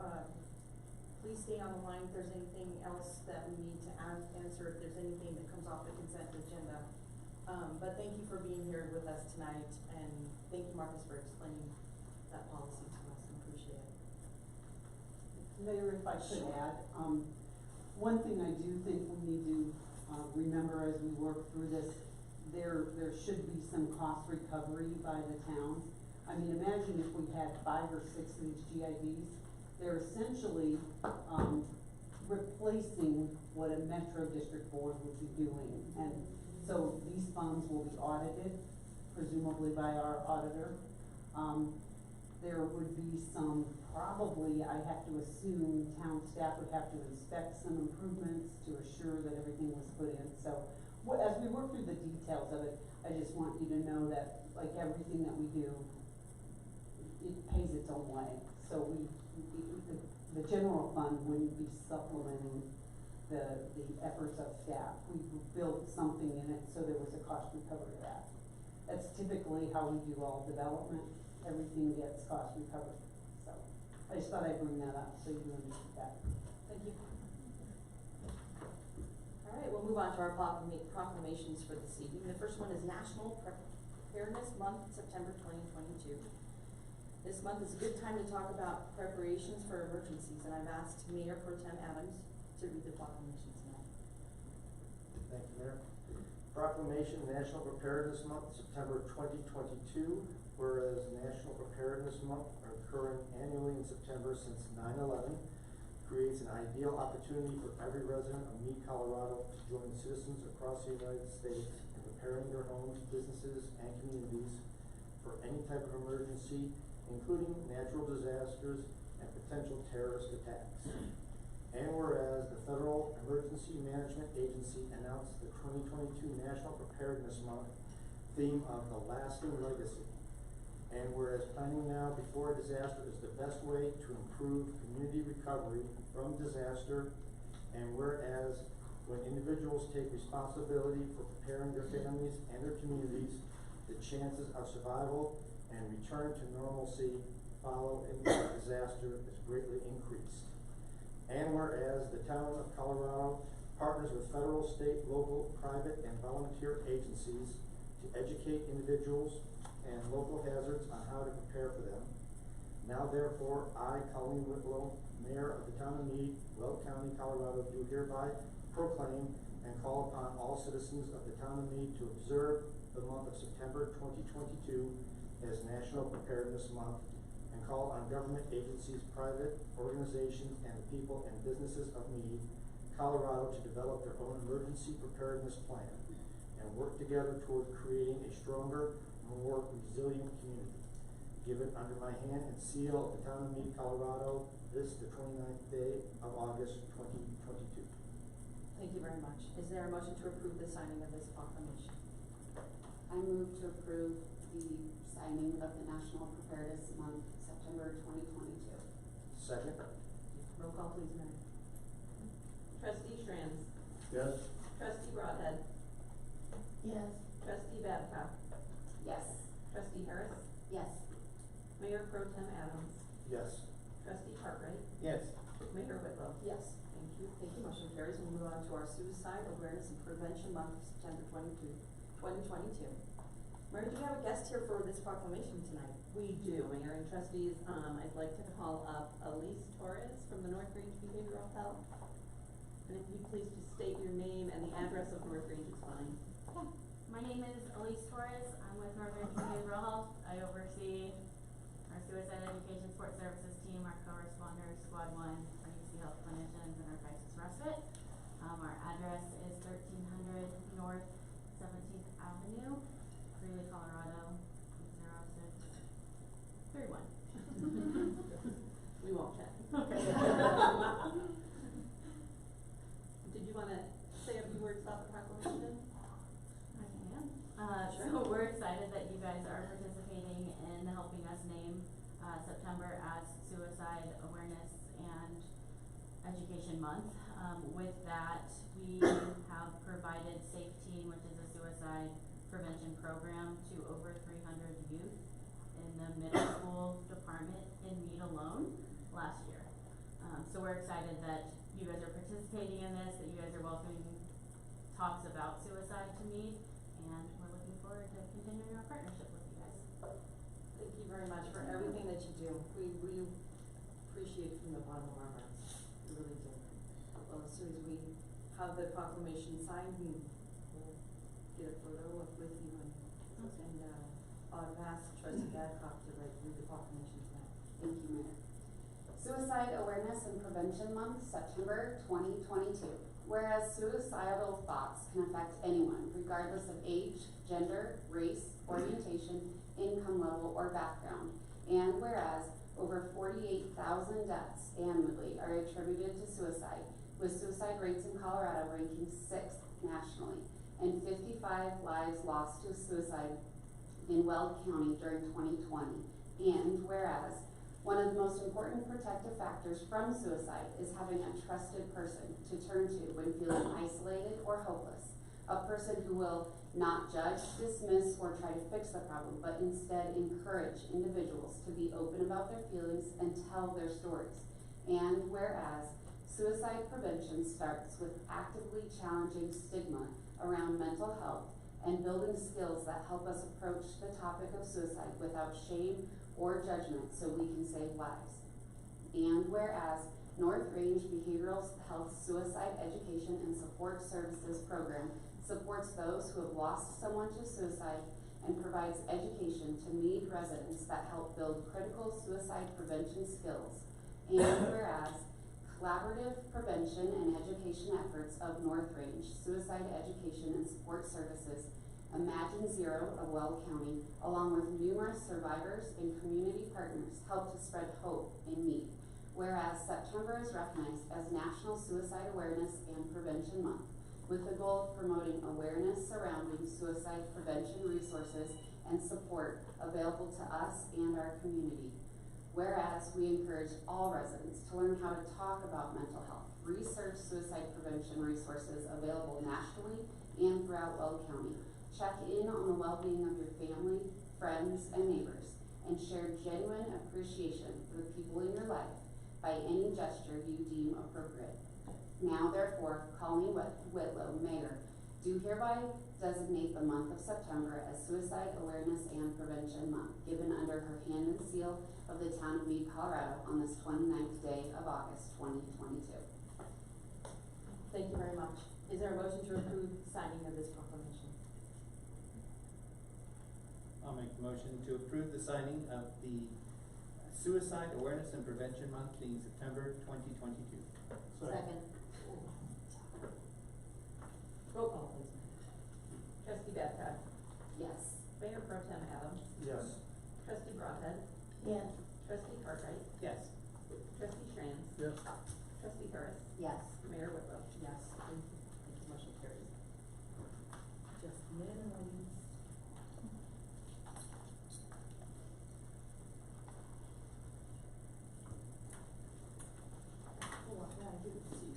please stay on the line if there's anything else that we need to answer, if there's anything that comes off the consent agenda. But thank you for being here with us tonight, and thank you, Marcus, for explaining that policy to us, I appreciate it. Mayor, if I could add, one thing I do think we need to, remember as we work through this, there should be some cost recovery by the town. I mean, imagine if we had 5 or 6 of these GIDs, they're essentially, replacing what a metro district board would be doing. And so these funds will be audited, presumably by our auditor. There would be some, probably, I have to assume, town staff would have to inspect some improvements to assure that everything was put in. So, as we work through the details of it, I just want you to know that, like everything that we do, it pays its own way. So the general fund wouldn't be supplementing the efforts of staff. We built something in it, so there was a cost recovery of that. That's typically how we do all development. Everything gets cost recovered. So I just thought I'd bring that up so you understood that. Thank you. All right, we'll move on to our proclamations for this evening. The first one is National Preparedness Month, September 2022. This month is a good time to talk about preparations for emergencies, and I've asked Mayor Pro Tem Adams to read the proclamation tonight. Thank you, Mayor. Proclamation Proclamation National Preparedness Month, September 2022, whereas National Preparedness Month, occurring annually in September since 9/11, creates an ideal opportunity for every resident of Mead, Colorado to join citizens across the United States in preparing their homes, businesses, and communities for any type of emergency, including natural disasters and potential terrorist attacks. And whereas the Federal Emergency Management Agency announced the 2022 National Preparedness Month theme of the lasting legacy. And whereas planning now before a disaster is the best way to improve community recovery from disaster, and whereas when individuals take responsibility for preparing their families and their communities, the chances of survival and return to normalcy following a disaster is greatly increased. And whereas the town of Colorado partners with federal, state, local, private, and volunteer agencies to educate individuals and local hazards on how to prepare for them. Now therefore, I, Colleen Whitlow, Mayor of the town of Mead, Weld County, Colorado, do hereby proclaim and call upon all citizens of the town of Mead to observe the month of September 2022 as National Preparedness Month, and call on government agencies, private organizations, and the people and businesses of Mead, Colorado to develop their own emergency preparedness plan and work together toward creating a stronger, more resilient community. Given under my hand and seal of the town of Mead, Colorado, this the 29th day of August 2022. Thank you very much. Is there a motion to approve the signing of this proclamation? I move to approve the signing of the National Preparedness Month, September 2022. Second. Roll call, please, Mary. Trustee Strands, Yes. trustee Broadhead, Yes. trustee Babcock, Yes. trustee Harris, Yes. Mayor Pro Tem Adams, Yes. trustee Cartwright, Yes. Mayor Whitlow. Yes. Thank you. Thank you. Motion carries. We'll move on to our Suicide Awareness and Prevention Month, September 2022. Mary, do you have a guest here for this proclamation tonight? We do, Mayor and trustees, I'd like to call up Elise Torres from the North Range Behavioral Health. And if you'd please just state your name and the address of North Range is fine. Yeah. My name is Elise Torres. I'm with Northern Behavioral Health. I oversee our suicide education support services team, our co-responders, Squad 1, our UC Health clinicians, and our crisis respite. Our address is 1300 North 17th Avenue, Greeley, Colorado, 00631. We won't check. Okay. Did you wanna say a few words about the proclamation? I can. Sure. So we're excited that you guys are participating in helping us name September as Suicide Awareness and Education Month. With that, we have provided Safe Teen, which is a suicide prevention program, to over 300 youth in the middle school department in Mead alone last year. So we're excited that you guys are participating in this, that you guys are welcoming talks about suicide to Mead, and we're looking forward to continuing our partnership with you guys. Thank you very much for everything that you do. We appreciate it from the bottom of our hearts. We really do. Well, as soon as we have the proclamation signed, we'll get a photo with you and I'll ask Trustee Babcock to read the proclamation tonight. Thank you, Mayor. Suicide Awareness and Prevention Month, September 2022. Whereas suicidal thoughts can affect anyone, regardless of age, gender, race, orientation, income level, or background. And whereas over 48,000 deaths annually are attributed to suicide, with suicide rates in Colorado ranking 6th nationally, and 55 lives lost to suicide in Weld County during 2020. And whereas one of the most important protective factors from suicide is having a trusted person to turn to when feeling isolated or hopeless. A person who will not judge, dismiss, or try to fix the problem, but instead encourage individuals to be open about their feelings and tell their stories. And whereas suicide prevention starts with actively challenging stigma around mental health and building skills that help us approach the topic of suicide without shame or judgment so we can save lives. And whereas North Range Behavioral Health Suicide Education and Support Services Program supports those who have lost someone to suicide and provides education to Mead residents that help build critical suicide prevention skills. And whereas collaborative prevention and education efforts of North Range Suicide Education and Support Services, Imagine Zero of Weld County, along with numerous survivors and community partners, help to spread hope in Mead. Whereas September is recognized as National Suicide Awareness and Prevention Month, with the goal of promoting awareness surrounding suicide prevention resources and support available to us and our community. Whereas we encourage all residents to learn how to talk about mental health, research suicide prevention resources available nationally and throughout Weld County, check in on the well-being of your family, friends, and neighbors, and share genuine appreciation for the people in your life by any gesture you deem appropriate. Now, therefore, Colleen Whitlow, Mayor, do hereby designate the month of September as Suicide Awareness and Prevention Month, given under her hand and seal of the town of Mead, Colorado, on this 29th day of August, 2022. Thank you very much. Is there a motion to approve the signing of this proclamation? I'll make the motion to approve the signing of the Suicide Awareness and Prevention Month being September 2022. Second. Roll call, please. Trustee Babcock. Yes. Mayor Pro Tem Adams. Yes. Trustee Broadhead. Yes. Trustee Cartwright. Yes. Trustee Trans. Yes. Trustee Harris. Yes. Mayor Whitlow. Yes. Thank you. Thank you. Motion carries. Just a minute, ladies. Oh, I gotta give it to you.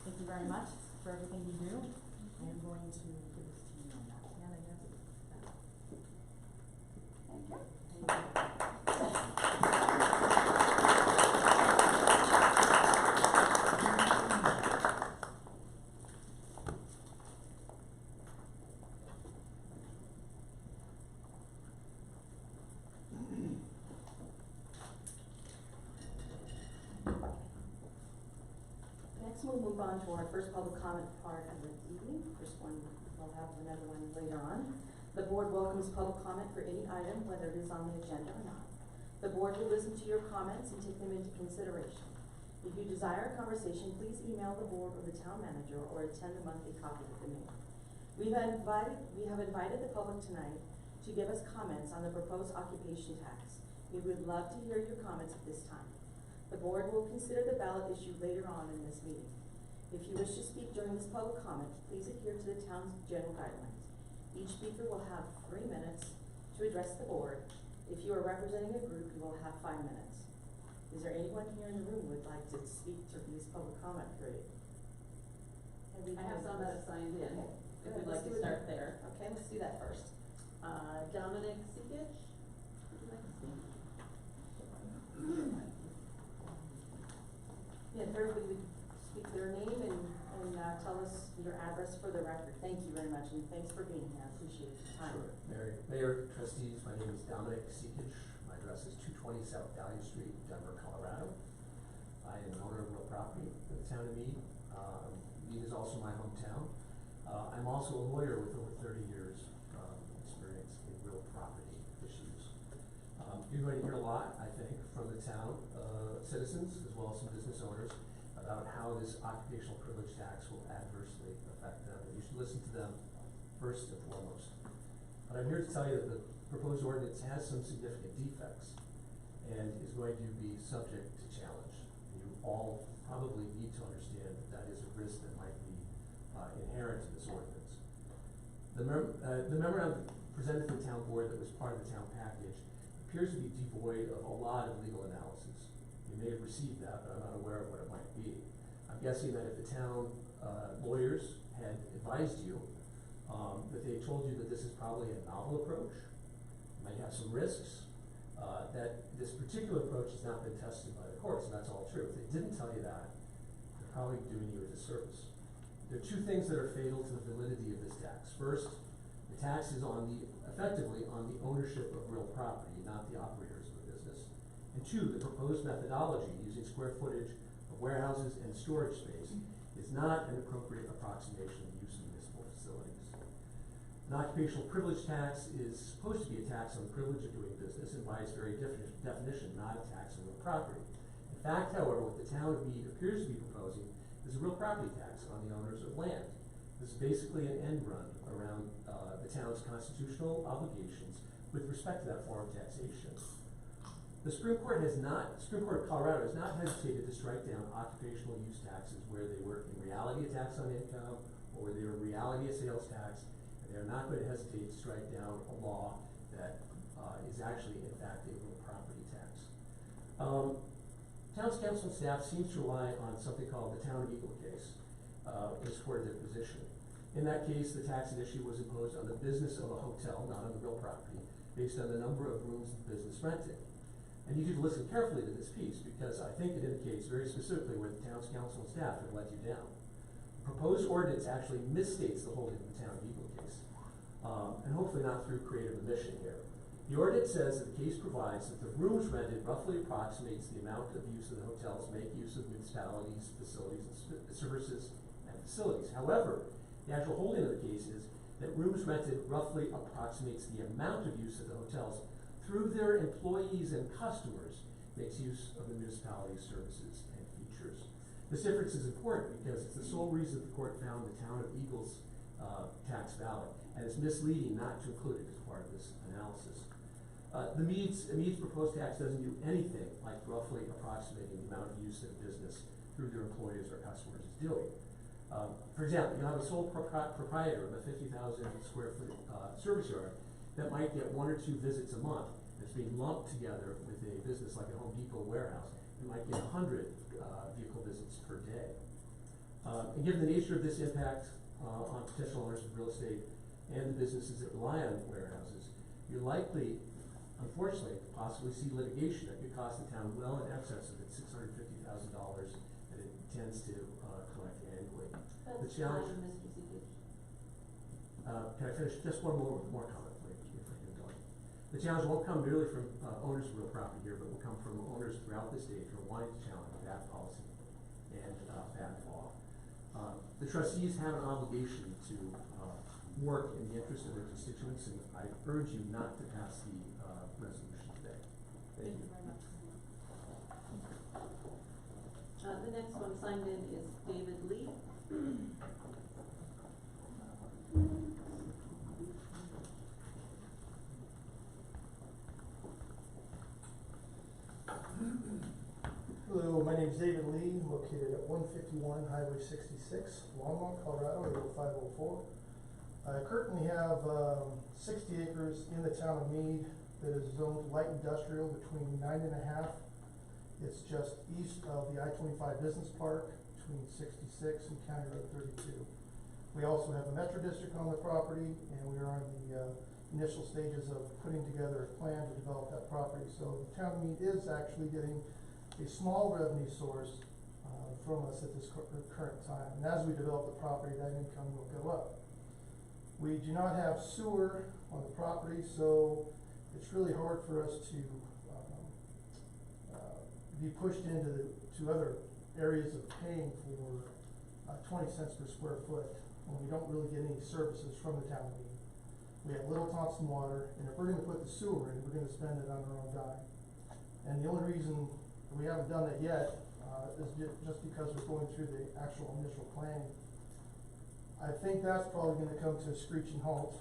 Thank you very much for everything you do. I am going to give this to you on that. Can I have it? Next, we'll move on to our first public comment part of the evening. First one, we'll have another one later on. The board welcomes public comment for any item, whether it is on the agenda or not. The board will listen to your comments and take them into consideration. If you desire a conversation, please email the board or the town manager or attend the monthly coffee with the mayor. We have invited the public tonight to give us comments on the proposed occupation tax. We would love to hear your comments at this time. The board will consider the ballot issue later on in this meeting. If you wish to speak during this public comment, please adhere to the town's general guidelines. Each speaker will have 3 minutes to address the board. If you are representing a group, you will have 5 minutes. Is there anyone here in the room who would like to speak to this public comment period? I have some that have signed in, Okay. if we'd like to start there. Okay, let's do that first. Dominic Seekich, would you like to speak? Yeah, if everybody would speak their name and tell us your address for the record. Thank you very much, and thanks for being here. I appreciate your time. Sure. Mayor, trustees, my name is Dominic Seekich. My address is 220 South Dahlia Street, Denver, Colorado. I am an owner of real property in the town of Mead. Mead is also my hometown. I'm also a lawyer with over 30 years experience in real property issues. You're going to hear a lot, I think, from the town citizens as well as some business owners about how this occupational privilege tax will adversely affect them, and you should listen to them first and foremost. But I'm here to tell you that the proposed ordinance has some significant defects and is going to be subject to challenge. You all probably need to understand that that is a risk that might be inherent to this ordinance. The memorandum presented to the town board that was part of the town package appears to be devoid of a lot of legal analysis. You may have received that, but I'm not aware of what it might be. I'm guessing that if the town lawyers had advised you, that they told you that this is probably a novel approach, might have some risks, that this particular approach has not been tested by the courts, and that's all true. If they didn't tell you that, they're probably doing you a disservice. There are two things that are fatal to the validity of this tax. First, The tax is effectively on the ownership of real property, not the operators of the business. And two, the proposed methodology using square footage of warehouses and storage space is not an appropriate approximation of use of municipal facilities. An occupational privilege tax is supposed to be a tax on the privilege of doing business, and by its very definition, not a tax on real property. In fact, however, what the town of Mead appears to be proposing is a real property tax on the owners of land. This is basically an end run around the town's constitutional obligations with respect to that form of taxation. The Supreme Court of Colorado has not hesitated to strike down occupational use taxes where they were in reality a tax on income or where they were in reality a sales tax, and they're not going to hesitate to strike down a law that is actually in fact a real property tax. Town's council and staff seems to rely on something called the Town of Eagle case in support of their position. In that case, the tax at issue was imposed on the business of a hotel, not on the real property, based on the number of rooms the business rented. And you need to listen carefully to this piece because I think it indicates very specifically where the town's council and staff have let you down. The proposed ordinance actually misstates the holding of the Town of Eagle case, and hopefully not through creative omission here. The ordinance says that the case provides that the rooms rented roughly approximates the amount of use of the hotels make use of municipalities, facilities, and services and facilities. However, the actual holding of the case is that rooms rented roughly approximates the amount of use of the hotels through their employees and customers makes use of the municipality's services and features. This difference is important because it's the sole reason the court found the Town of Eagle's tax valid, and it's misleading not to include it as part of this analysis. Mead's proposed tax doesn't do anything like roughly approximating the amount of use that a business through their employees or customers is doing. For example, you have a sole proprietor of a 50,000 square foot service yard that might get 1 or 2 visits a month that's being lumped together with a business like a Home Depot warehouse. It might get 100 vehicle visits per day. And given the nature of this impact on potential owners of real estate and the businesses that rely on warehouses, you're likely, unfortunately, to possibly see litigation that could cost the town well in excess of its $650,000 that it intends to collect annually. That's The challenge. fine, Mr. Seekers. Can I finish just one more comment, please, if I can go? The challenge won't come merely from owners of real property here, but will come from owners throughout the state who are wanting to challenge bad policy and bad law. The trustees have an obligation to work in the interest of their constituents, and I urge you not to pass the resolution today. Thank you. Very much. The next one signed in is David Lee. Hello, my name is David Lee, located at 151 Highway 66, Longmont, Colorado, 80504. I currently have 60 acres in the town of Mead that is zoned light industrial between 9.5. It's just east of the I-25 Business Park between 66 and County Road 32. We also have a metro district on the property, and we are on the initial stages of putting together a plan to develop that property. So the town of Mead is actually getting a small revenue source from us at this current time. And as we develop the property, that income will go up. We do not have sewer on the property, so it's really hard for us to be pushed into other areas of paying for 20 cents per square foot when we don't really get any services from the town of Mead. We have Little Thompson Water, and if we're gonna put the sewer in, we're gonna spend it on our own dime. And the only reason we haven't done it yet is just because we're going through the actual initial planning. I think that's probably gonna come to a screeching halt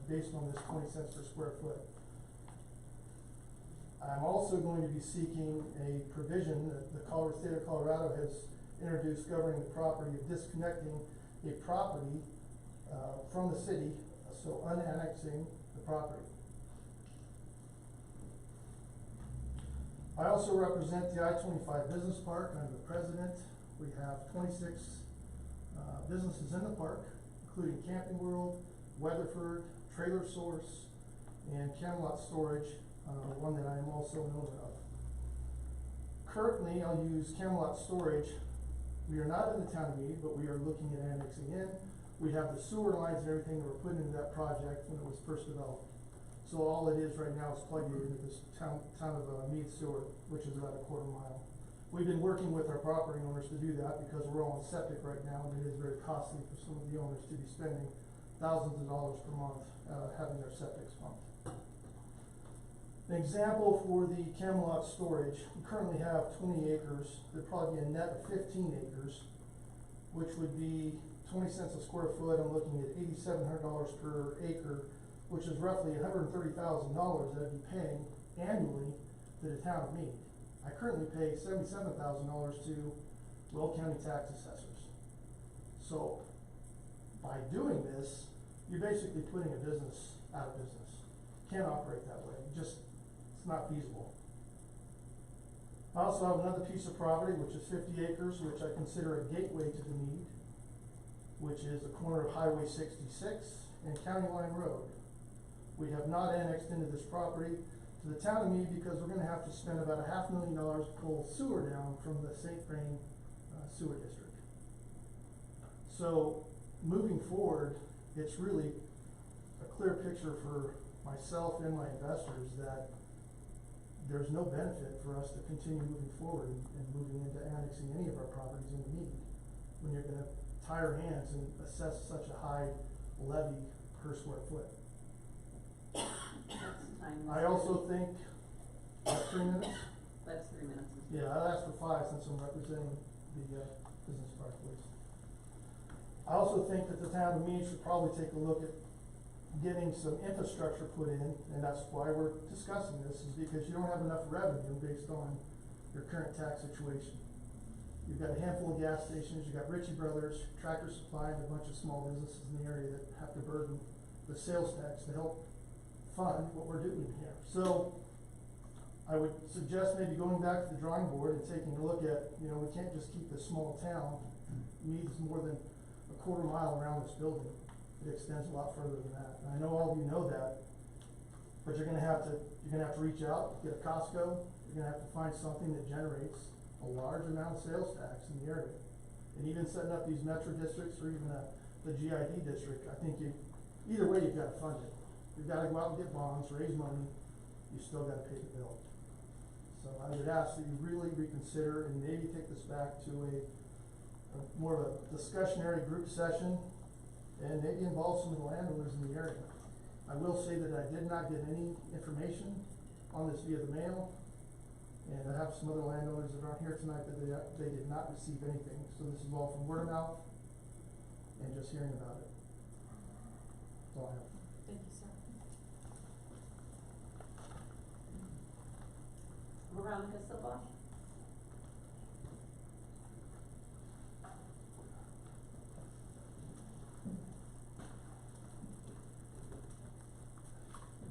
based on this 20 cents per square foot. I'm also going to be seeking a provision that the state of Colorado has introduced governing the property of disconnecting a property from the city, so unannexing the property. I also represent the I-25 Business Park. I'm the president. We have 26 businesses in the park, including Camping World, Weatherford, Trailer Source, and Camelot Storage, one that I am also an owner of. Currently, I'll use Camelot Storage. We are not in the town of Mead, but we are looking at annexing in. We have the sewer lines and everything that were put into that project when it was first developed. So all it is right now is plugging into this town of Mead sewer, which is about a quarter mile. We've been working with our property owners to do that because we're all on septic right now, and it is very costly for some of the owners to be spending thousands of dollars per month, having their septic pumped. An example for the Camelot storage, we currently have 20 acres, there'd probably be a net of 15 acres, which would be 20 cents a square foot. I'm looking at $8,700 per acre, which is roughly $130,000 that I'd be paying annually to the town of Mead. I currently pay $77,000 to Will County tax assessors. So by doing this, you're basically putting a business out of business. Can't operate that way. It's not feasible. I also have another piece of property, which is 50 acres, which I consider a gateway to the Mead, which is the corner of Highway 66 and County Line Road. We have not annexed into this property to the town of Mead because we're gonna have to spend about $500,000 to pull sewer down from the St. Vrain sewer district. So moving forward, it's really a clear picture for myself and my investors that there's no benefit for us to continue moving forward and moving into annexing any of our properties in Mead when you're gonna tie our hands and assess such a high levy per square foot. I also think, 3 minutes? That's 3 minutes. Yeah, I'll ask for 5 since I'm representing the, business park, please. I also think that the town of Mead should probably take a look at getting some infrastructure put in, and that's why we're discussing this, is because you don't have enough revenue based on your current tax situation. You've got a handful of gas stations, you've got Ritchie Brothers, Tractor Supply, and a bunch of small businesses in the area that have to burden the sales tax to help fund what we're doing here. So I would suggest maybe going back to the drawing board and taking a look at, we can't just keep this small town. Mead is more than a quarter mile around this building. It extends a lot further than that. And I know all of you know that, but you're gonna have to reach out, get a Costco, you're gonna have to find something that generates a large amount of sales tax in the area. And even setting up these metro districts or even the GID district, I think either way you've gotta fund it. You've gotta go out and get bonds, raise money, you still gotta pay the bill. So I would ask that you really reconsider and maybe take this back to a more of a discussionary group session and maybe involve some of the landowners in the area. I will say that I did not get any information on this via the mail, and I have some other landowners that aren't here tonight that they did not receive anything. So this is all from word of mouth and just hearing about it. That's all I have. Thank you, sir. Veronica Silva.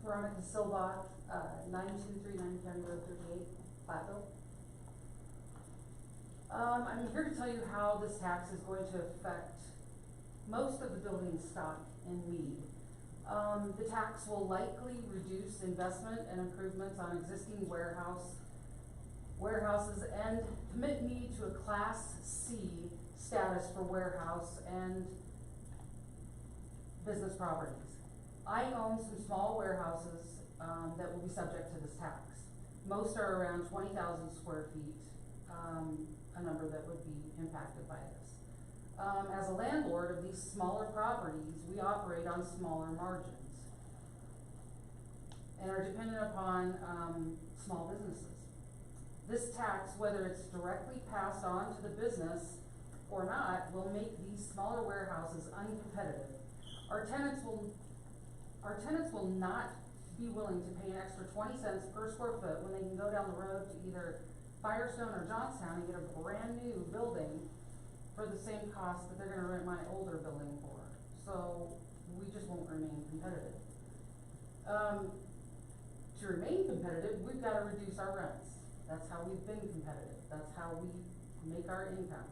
Veronica Silva, 9239 County Road 38, Platteville. I'm here to tell you how this tax is going to affect most of the building stock in Mead. The tax will likely reduce investment and improvements on existing warehouses and commit Mead to a Class C status for warehouse and business properties. I own some small warehouses that will be subject to this tax. Most are around 20,000 square feet, a number that would be impacted by this. As a landlord of these smaller properties, we operate on smaller margins and are dependent upon small businesses. This tax, whether it's directly passed on to the business or not, will make these smaller warehouses uncompetitive. Our tenants will not be willing to pay an extra 20 cents per square foot when they can go down the road to either Firestone or Johnstown and get a brand new building for the same cost that they're gonna rent my older building for. So we just won't remain competitive. To remain competitive, we've gotta reduce our rents. That's how we've been competitive. That's how we make our income.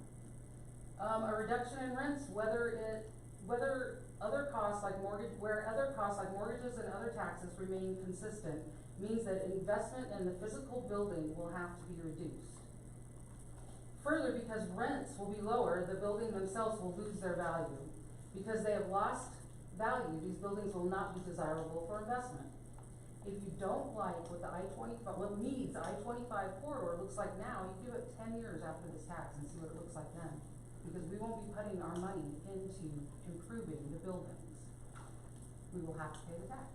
A reduction in rents, where other costs like mortgages and other taxes remain consistent, means that investment in the physical building will have to be reduced. Further, because rents will be lower, the building themselves will lose their value. Because they have lost value, these buildings will not be desirable for investment. If you don't like what the I-25, what Mead's I-25 corridor looks like now, you give it 10 years after this tax and see what it looks like then. Because we won't be putting our money into improving the buildings. We will have to pay the tax.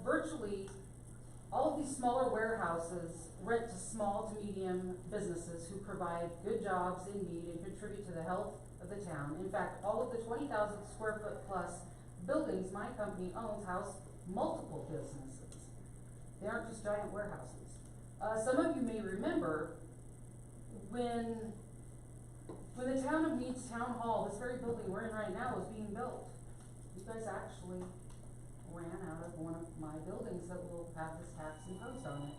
Virtually, all of these smaller warehouses rent to small to medium businesses who provide good jobs in Mead and contribute to the health of the town. In fact, all of the 20,000 square foot plus buildings my company owns house multiple businesses. They aren't just giant warehouses. Some of you may remember when the town of Mead's town hall, this very building we're in right now, was being built. You guys actually ran out of one of my buildings that will have this tax imposed on it.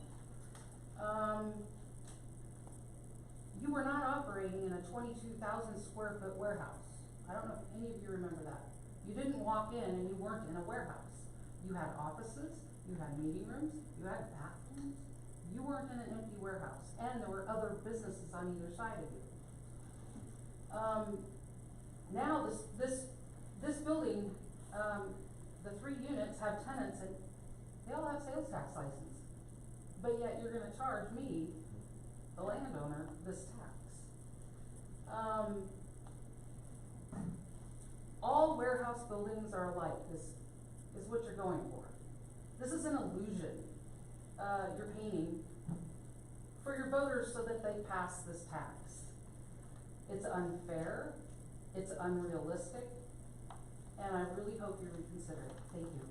You were not operating in a 22,000 square foot warehouse. I don't know if any of you remember that. You didn't walk in and you weren't in a warehouse. You had offices, you had meeting rooms, you had bathrooms. You weren't in an empty warehouse, and there were other businesses on either side of you. Now this building, the 3 units have tenants and they all have sales tax license. But yet you're gonna charge me, the landowner, this tax. All warehouse buildings are alike, is what you're going for. This is an illusion you're painting for your voters so that they pass this tax. It's unfair, it's unrealistic, and I really hope you reconsider it. Thank you.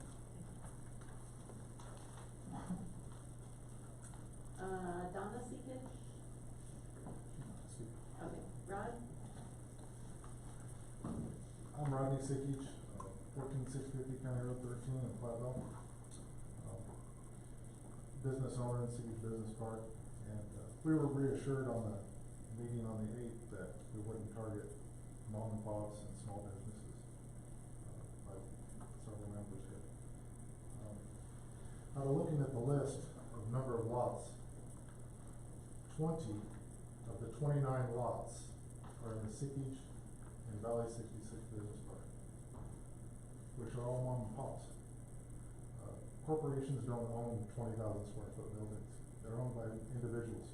Donna Seekage? Okay, Rod? I'm Rodney Sikich, 14650 County Road 13 in Platteville. Business owner in Sikich Business Park, and we were reassured on the meeting on the 8th that we wouldn't target mom and pops and small businesses by several members here. Out of looking at the list of number of lots, 20 of the 29 lots are in the Sikich and Valley 66 Business Park, which are all mom and pops. Corporations don't own 20,000 square foot buildings. They're owned by individuals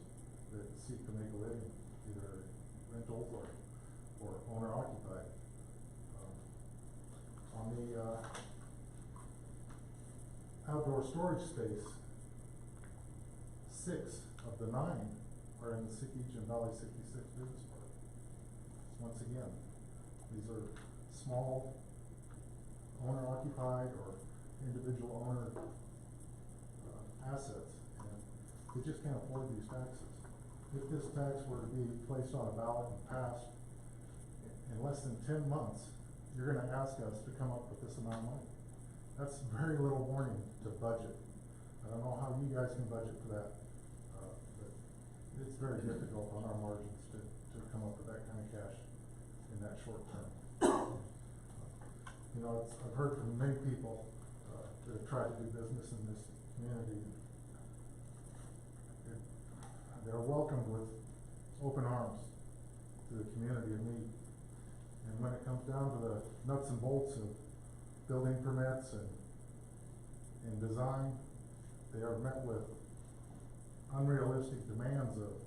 that seek to make a living, either rental or owner occupied. On the outdoor storage space, 6 of the 9 are in the Sikich and Valley 66 Business Park. Once again, these are small owner occupied or individual owner assets, and we just can't afford these taxes. If this tax were to be placed on a ballot and passed in less than 10 months, you're gonna ask us to come up with this amount of money. That's very little warning to budget. I don't know how you guys can budget for that, but it's very difficult on our margins to come up with that kind of cash in that short term. You know, I've heard from many people that have tried to do business in this community. They're welcomed with open arms to the community of Mead. And when it comes down to the nuts and bolts of building permits and design, they are met with unrealistic demands of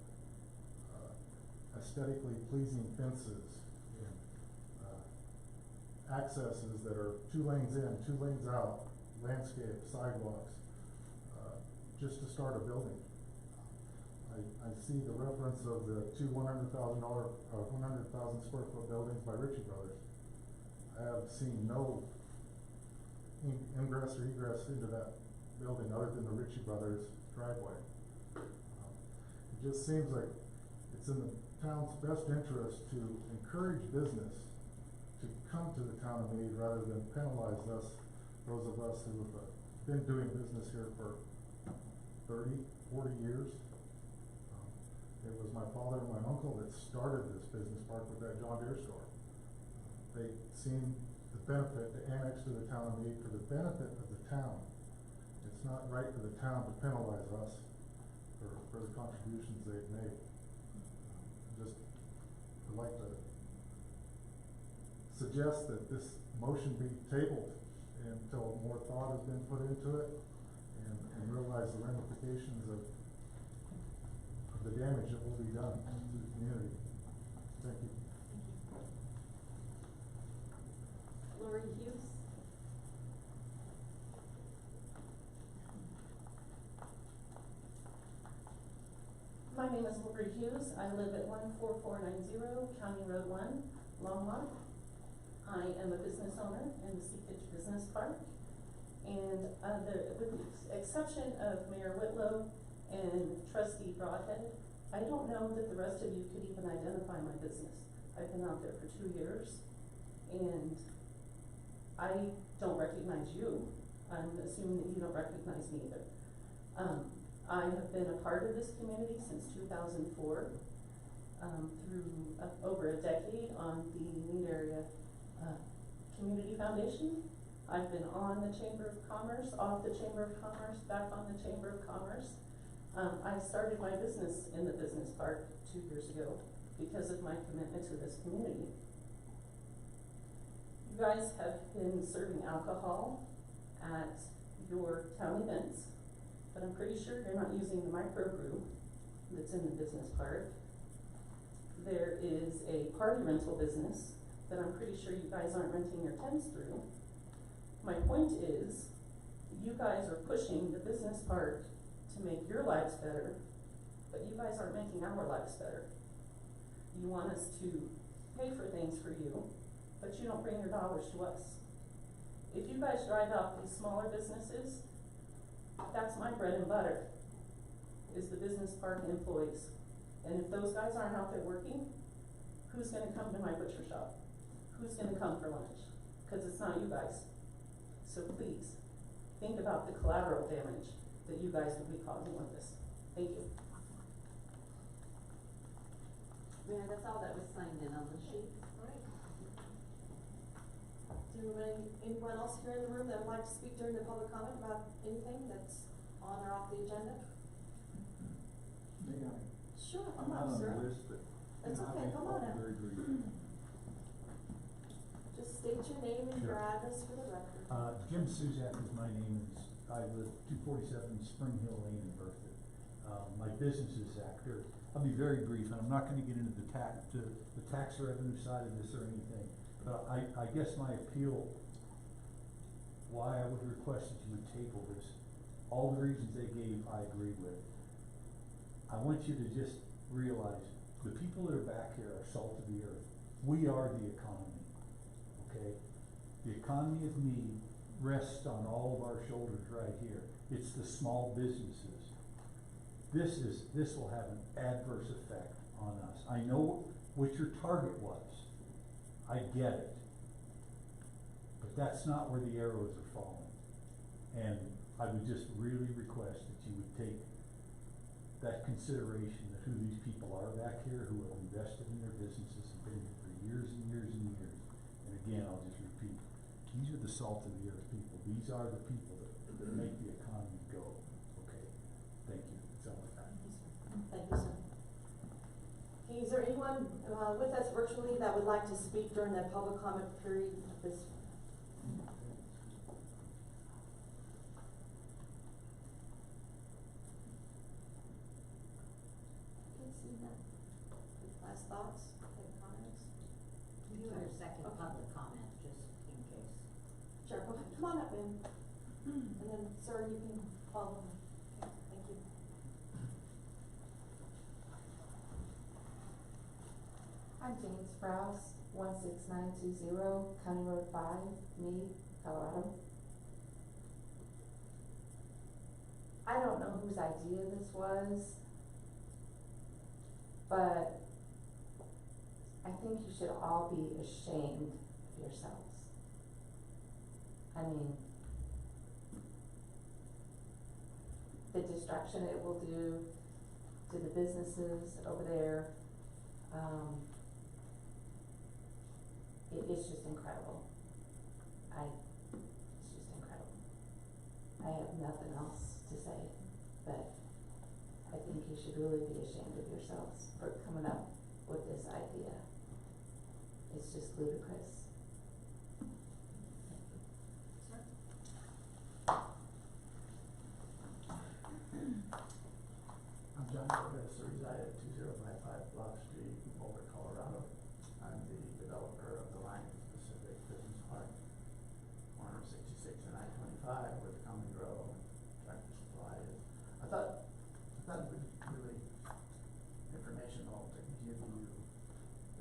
aesthetically pleasing fences and accesses that are 2 lanes in, 2 lanes out, landscape, sidewalks, just to start a building. I see the reference of the 2 $100,000 square foot buildings by Ritchie Brothers. I have seen no ingress or egress into that building other than the Ritchie Brothers driveway. It just seems like it's in the town's best interest to encourage business to come to the town of Mead rather than penalize us, those of us who have been doing business here for 30, 40 years. It was my father and my uncle that started this business park with that John Deere store. They seen the benefit to annex to the town of Mead for the benefit of the town. It's not right for the town to penalize us for the contributions they've made. I'd like to suggest that this motion be tabled until more thought has been put into it and realize the ramifications of the damage that will be done to the community. Thank you. Lori Hughes? My name is Wilbur Hughes. I live at 14490 County Road 1, Longmont. I am a business owner in the Seepage Business Park. And with the exception of Mayor Whitlow and Trustee Broadhead, I don't know that the rest of you could even identify my business. I've been out there for 2 years, and I don't recognize you. I'm assuming that you don't recognize me either. I have been a part of this community since 2004, through over a decade on the Mead Area Community Foundation. I've been on the Chamber of Commerce, off the Chamber of Commerce, back on the Chamber of Commerce. I started my business in the business park 2 years ago because of my commitment to this community. You guys have been serving alcohol at your town events, but I'm pretty sure you're not using the microbrew that's in the business park. There is a party rental business that I'm pretty sure you guys aren't renting your tents through. My point is, you guys are pushing the business part to make your lives better, but you guys aren't making our lives better. You want us to pay for things for you, but you don't bring your dollars to us. If you guys drive out these smaller businesses, that's my bread and butter, is the business park employees. And if those guys aren't out there working, who's gonna come to my butcher shop? Who's gonna come for lunch? Cause it's not you guys. So please, think about the collateral damage that you guys would be causing with this. Thank you. Mayor, that's all that was signed in on the sheet. Anyone else here in the room that would like to speak during the public comment about anything that's on or off the agenda? Sure, come on, sir. That's okay, come on up. Just state your name and your address for the record. Jim Suzak is my name, I live 247 Spring Hill Lane in Berthoud. My business is actor. I'll be very brief, and I'm not gonna get into the tax revenue side of this or anything. But I guess my appeal, why I would request that you would table this, all the reasons they gave, I agree with. I want you to just realize, the people that are back here are salt of the earth. We are the economy, okay? The economy of Mead rests on all of our shoulders right here. It's the small businesses. This will have an adverse effect on us. I know what your target was. I get it. But that's not where the arrows are falling. And I would just really request that you would take that consideration of who these people are back here who have invested in their businesses and been here for years and years and years. And again, I'll just repeat, these are the salt of the earth people. These are the people that make the economy go. Okay? Thank you. That's all I got. Thank you, sir. Okay, is there anyone with us virtually that would like to speak during the public comment period of this? Okay, see that. Last thoughts, comments? You are second public comment, just in case. Sure, go ahead, come on up, ma'am. And then, sir, you can follow me. Okay, thank you. I'm Jane Sprouse, 16920 County Road 5, Mead, Colorado. I don't know whose idea this was, but I think you should all be ashamed of yourselves. I mean, the destruction it will do to the businesses over there, it's just incredible. It's just incredible. I have nothing else to say, but I think you should really be ashamed of yourselves for coming up with this idea. It's just ludicrous. John Davis, I reside at 2055 Bluff Street, Boulder, Colorado. I'm the developer of the Line Pacific Business Park, corner of 66 and I-25, where the Common Grow and Tractor Supply is. I thought it would be really informational to give you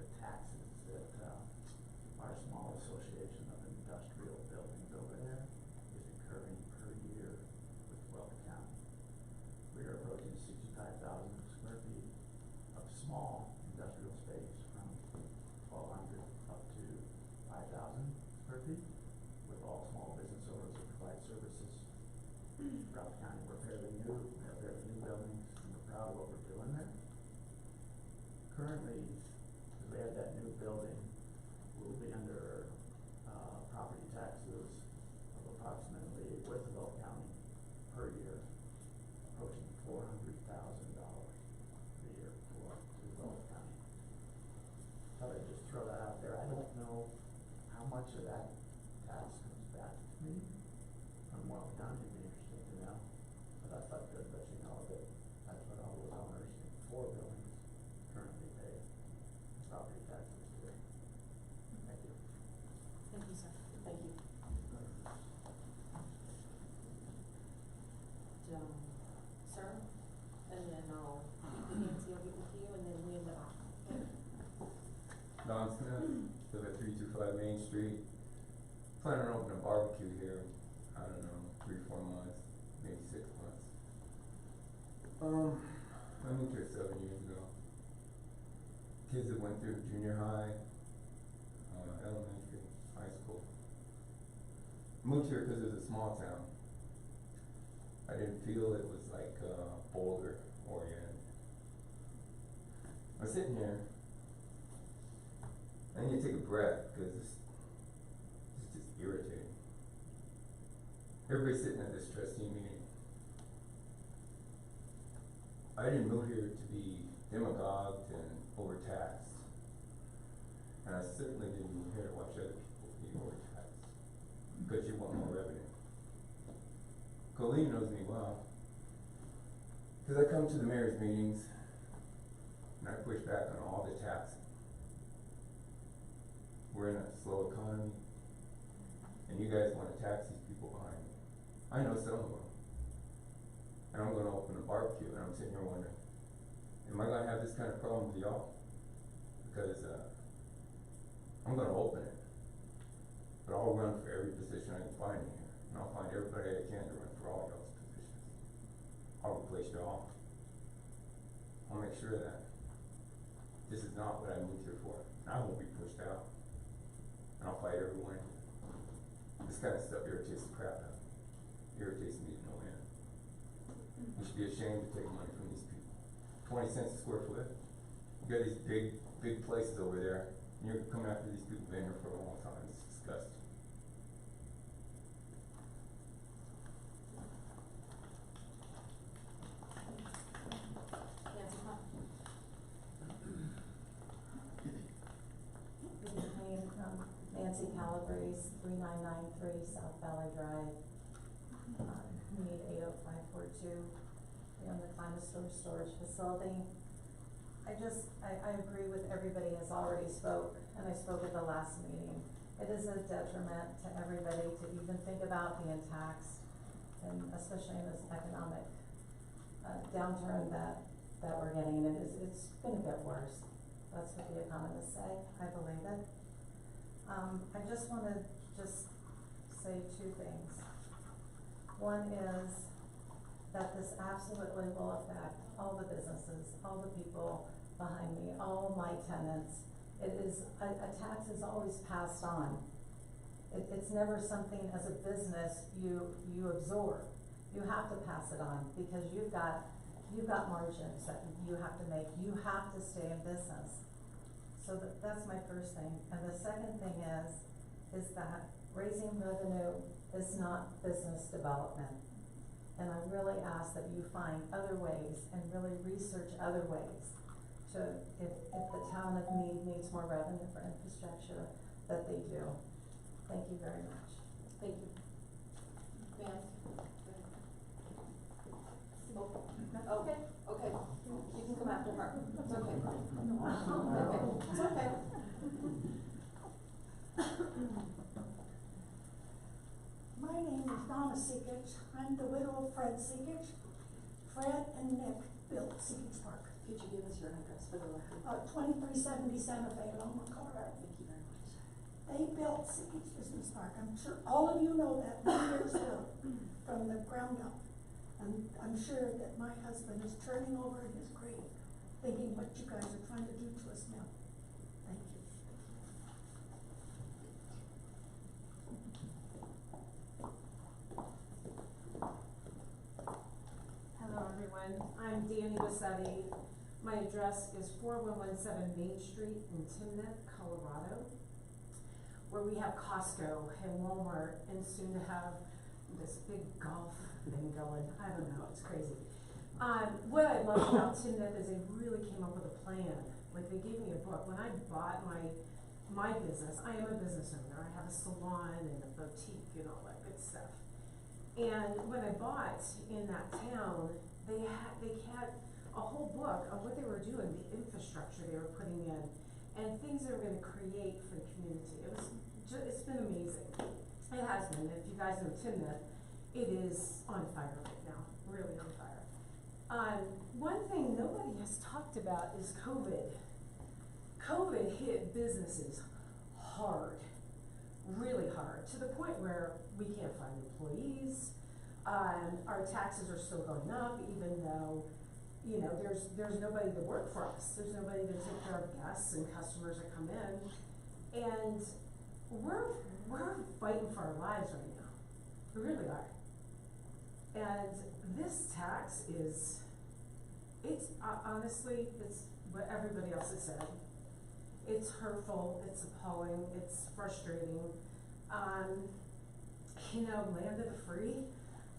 the taxes that our small association of industrial buildings over there is incurring per year with Welcome County. We are approaching 65,000 square feet of small industrial space, from 1,200 up to 5,000 square feet, with all small business owners that provide services throughout the county. We're fairly new, we have fairly new buildings, and we're proud of what we're doing there. Currently, because we have that new building, we'll be under property taxes of approximately, with the Will County, per year, approaching $400,000 per year for the Will County. Thought I'd just throw that out there. I don't know how much of that tax comes back to me from Will County. It'd be interesting to know. But I thought I'd let you know that that's what all those owners in 4 buildings currently pay property taxes to. Thank you. Thank you, sir. Thank you. Sir, and then Nancy will give it to you, and then we end up. Don Smith, live at 325 Main Street. Plan on opening a barbecue here, I don't know, 3-4 months, maybe 6 months. I moved here 7 years ago. Kids that went through junior high, elementary, high school. Moved here because it's a small town. I didn't feel it was like Boulder oriented. I'm sitting here, I need to take a breath because it's just irritating. Everybody's sitting at this trustee meeting. I didn't move here to be demagogued and overtaxed. And I certainly didn't move here to watch other people be overtaxed because you want more revenue. Colleen knows me well, because I come to the mayor's meetings and I push back on all the taxing. We're in a slow economy, and you guys want to tax these people behind me. I know some of them. And I'm going to open a barbecue, and I'm sitting here wondering, am I going to have this kind of problem with y'all? Because I'm going to open it, but I'll run for every position I can find in here, and I'll find everybody I can to run for all y'all's positions. I'll replace y'all. I'll make sure that this is not what I moved here for, and I won't be pushed out. And I'll fight everyone. This kind of stuff irritates the crap out of me. Irritates me to no end. You should be ashamed to take money from these people. 20 cents a square foot. You got these big places over there, and you're coming after these people who've been here for a long time. It's disgusting. Nancy, come. Good evening, Nancy Calabrese, 3993 South Valley Drive, Mead 80542. We own the Climate Storage Facility. I agree with everybody has already spoke, and I spoke at the last meeting. It is a detriment to everybody to even think about being taxed, and especially in this economic downturn that we're getting, and it's gonna get worse. That's what the economists say, I believe it. I just wanna say 2 things. One is that this absolutely will affect all the businesses, all the people behind me, all my tenants. It is, a tax is always passed on. It's never something as a business you absorb. You have to pass it on because you've got margins that you have to make. You have to stay in business. So that's my first thing. And the second thing is that raising revenue is not business development. And I really ask that you find other ways and really research other ways to, if the town of Mead needs more revenue for infrastructure, that they do. Thank you very much. Thank you. Ma'am? Oh, okay. apple park. It's okay. Okay, it's okay. My name is Donna Seekich. I'm the widow of Fred Seekich. Fred and Nick built Seekich Park. Could you give us your address for the record? 2370 Santa Fe, Loma, Colorado. Thank you very much. They built Seekich Business Park. I'm sure all of you know that many years ago from the ground up. And I'm sure that my husband is turning over in his grave, thinking what you guys are trying to do to us now. Thank you. Hello everyone, I'm Danny Bassetti. My address is 4117 Main Street in Timnett, Colorado, where we have Costco and Walmart and soon to have this big golf thing going. I don't know, it's crazy. What I love about Timnett is they really came up with a plan. Like they gave me a book. When I bought my business, I am a business owner. I have a salon and a boutique and all that good stuff. And when I bought in that town, they had a whole book of what they were doing, the infrastructure they were putting in, and things they were going to create for the community. It's been amazing. It has been. If you guys know Timnett, it is on fire right now, really on fire. One thing nobody has talked about is COVID. COVID hit businesses hard, really hard, to the point where we can't find employees. Our taxes are still going up, even though, you know, there's nobody to work for us. There's nobody to take care of guests and customers that come in. And we're fighting for our lives right now. We really are. And this tax honestly, it's what everybody else has said. It's hurtful, it's appalling, it's frustrating. You know, land of the free,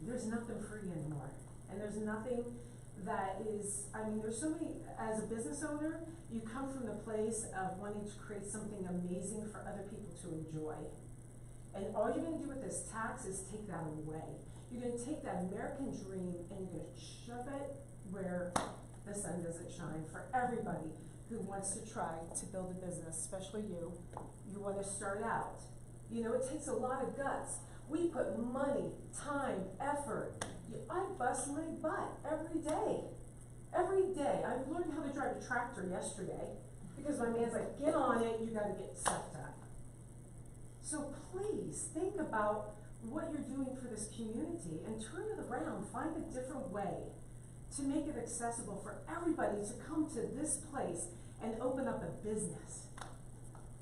there's nothing free anymore. And there's nothing that is, I mean, there's so many, as a business owner, you come from the place of wanting to create something amazing for other people to enjoy. And all you're gonna do with this tax is take that away. You're gonna take that American dream and you're gonna shove it where the sun doesn't shine for everybody who wants to try to build a business, especially you. You wanna start out. You know, it takes a lot of guts. We put money, time, effort. I bust my butt every day. Every day. I learned how to drive a tractor yesterday because my man's like, get on it, you gotta get stuff done. So please think about what you're doing for this community and turn it around. Find a different way to make it accessible for everybody to come to this place and open up a business.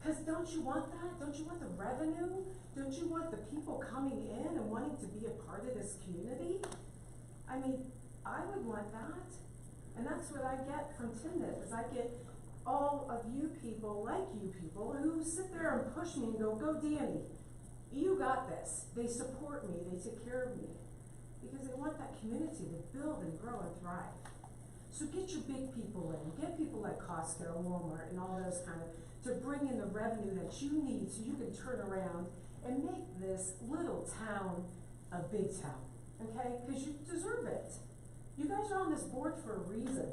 Because don't you want that? Don't you want the revenue? Don't you want the people coming in and wanting to be a part of this community? I mean, I would want that. And that's what I get from Timnett, is I get all of you people, like you people, who sit there and push me and go Danny, you got this. They support me, they take care of me. Because they want that community to build and grow and thrive. So get your big people in, get people like Costco, Walmart, and all those kind of, to bring in the revenue that you need so you can turn around and make this little town a big town, okay? Because you deserve it. You guys are on this board for a reason.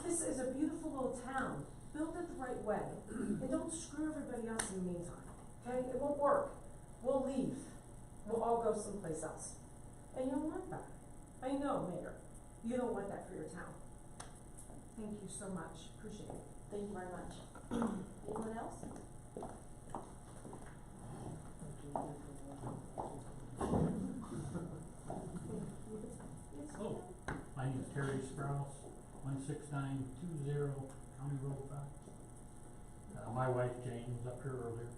This is a beautiful little town. Build it the right way. And don't screw everybody else in the meantime, okay? It won't work. We'll leave. We'll all go someplace else. And you don't want that. I know, Mayor. You don't want that for your town. Thank you so much. Appreciate it. Thank you very much. Anyone else? Oh, my name is Terry Sprouse, 16920 County Road 5. My wife Jane was up here earlier.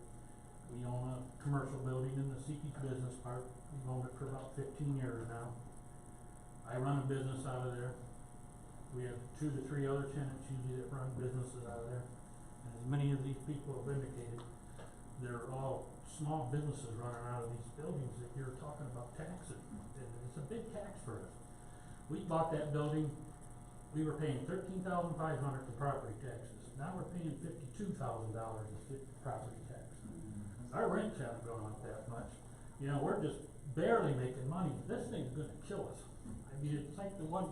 We own a commercial building in the Seekich Business Park. We've owned it for about 15 years now. I run a business out of there. We have 2 to 3 other tenants usually that run businesses out of there. And as many of these people have indicated, they're all small businesses running out of these buildings that you're talking about taxing. And it's a big tax for us. We bought that building, we were paying $13,500 for property taxes. Now we're paying $52,000 as property tax. Our rents haven't gone up that much. You know, we're just barely making money. This thing's gonna kill us. I mean, it's like the one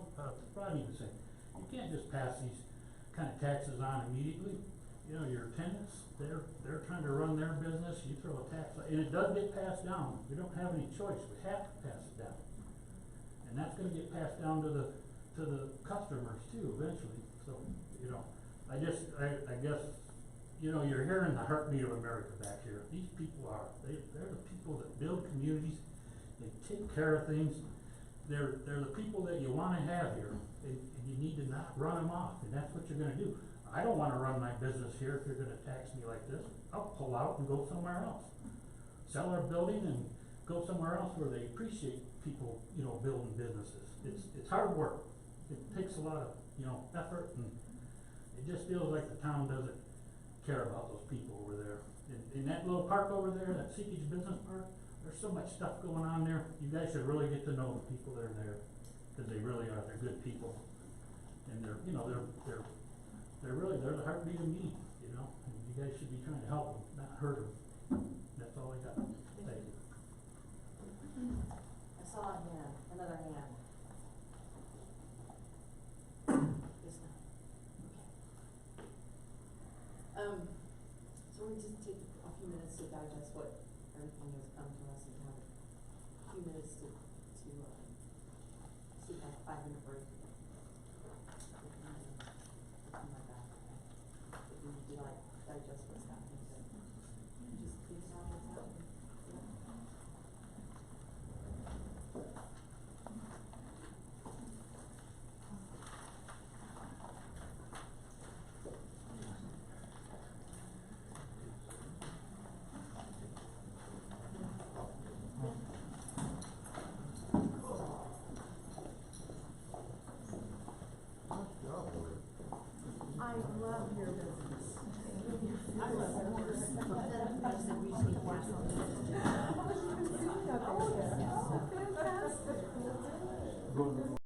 Rodney was saying. You can't just pass these kind of taxes on immediately. You know, your tenants, they're trying to run their business, you throw a tax, and it does get passed down. We don't have any choice, we have to pass it down. And that's gonna get passed down to the customers too, eventually. So, you know, I guess, you know, you're hearing the heartbeat of America back here. These people they're the people that build communities, they take care of things. They're the people that you wanna have here, and you need to not run them off, and that's what you're gonna do. I don't wanna run my business here if you're gonna tax me like this. I'll pull out and go somewhere else. Sell our building and go somewhere else where they appreciate people, you know, building businesses. It's hard work. It takes a lot of, you know, effort, and it just feels like the town doesn't care about those people over there. In that little park over there, that Seekage Business Park, there's so much stuff going on there. You guys should really get to know the people that are there, cause they really are, they're good people. And they're, you know, they're the heartbeat of Mead, you know, and you guys should be trying to help them, not hurt them. That's all I got. Thank you. I saw a hand, another hand. This one. Okay. So we just take a few minutes to digest what everything has come to us and have a few minutes to see if I have 5 minutes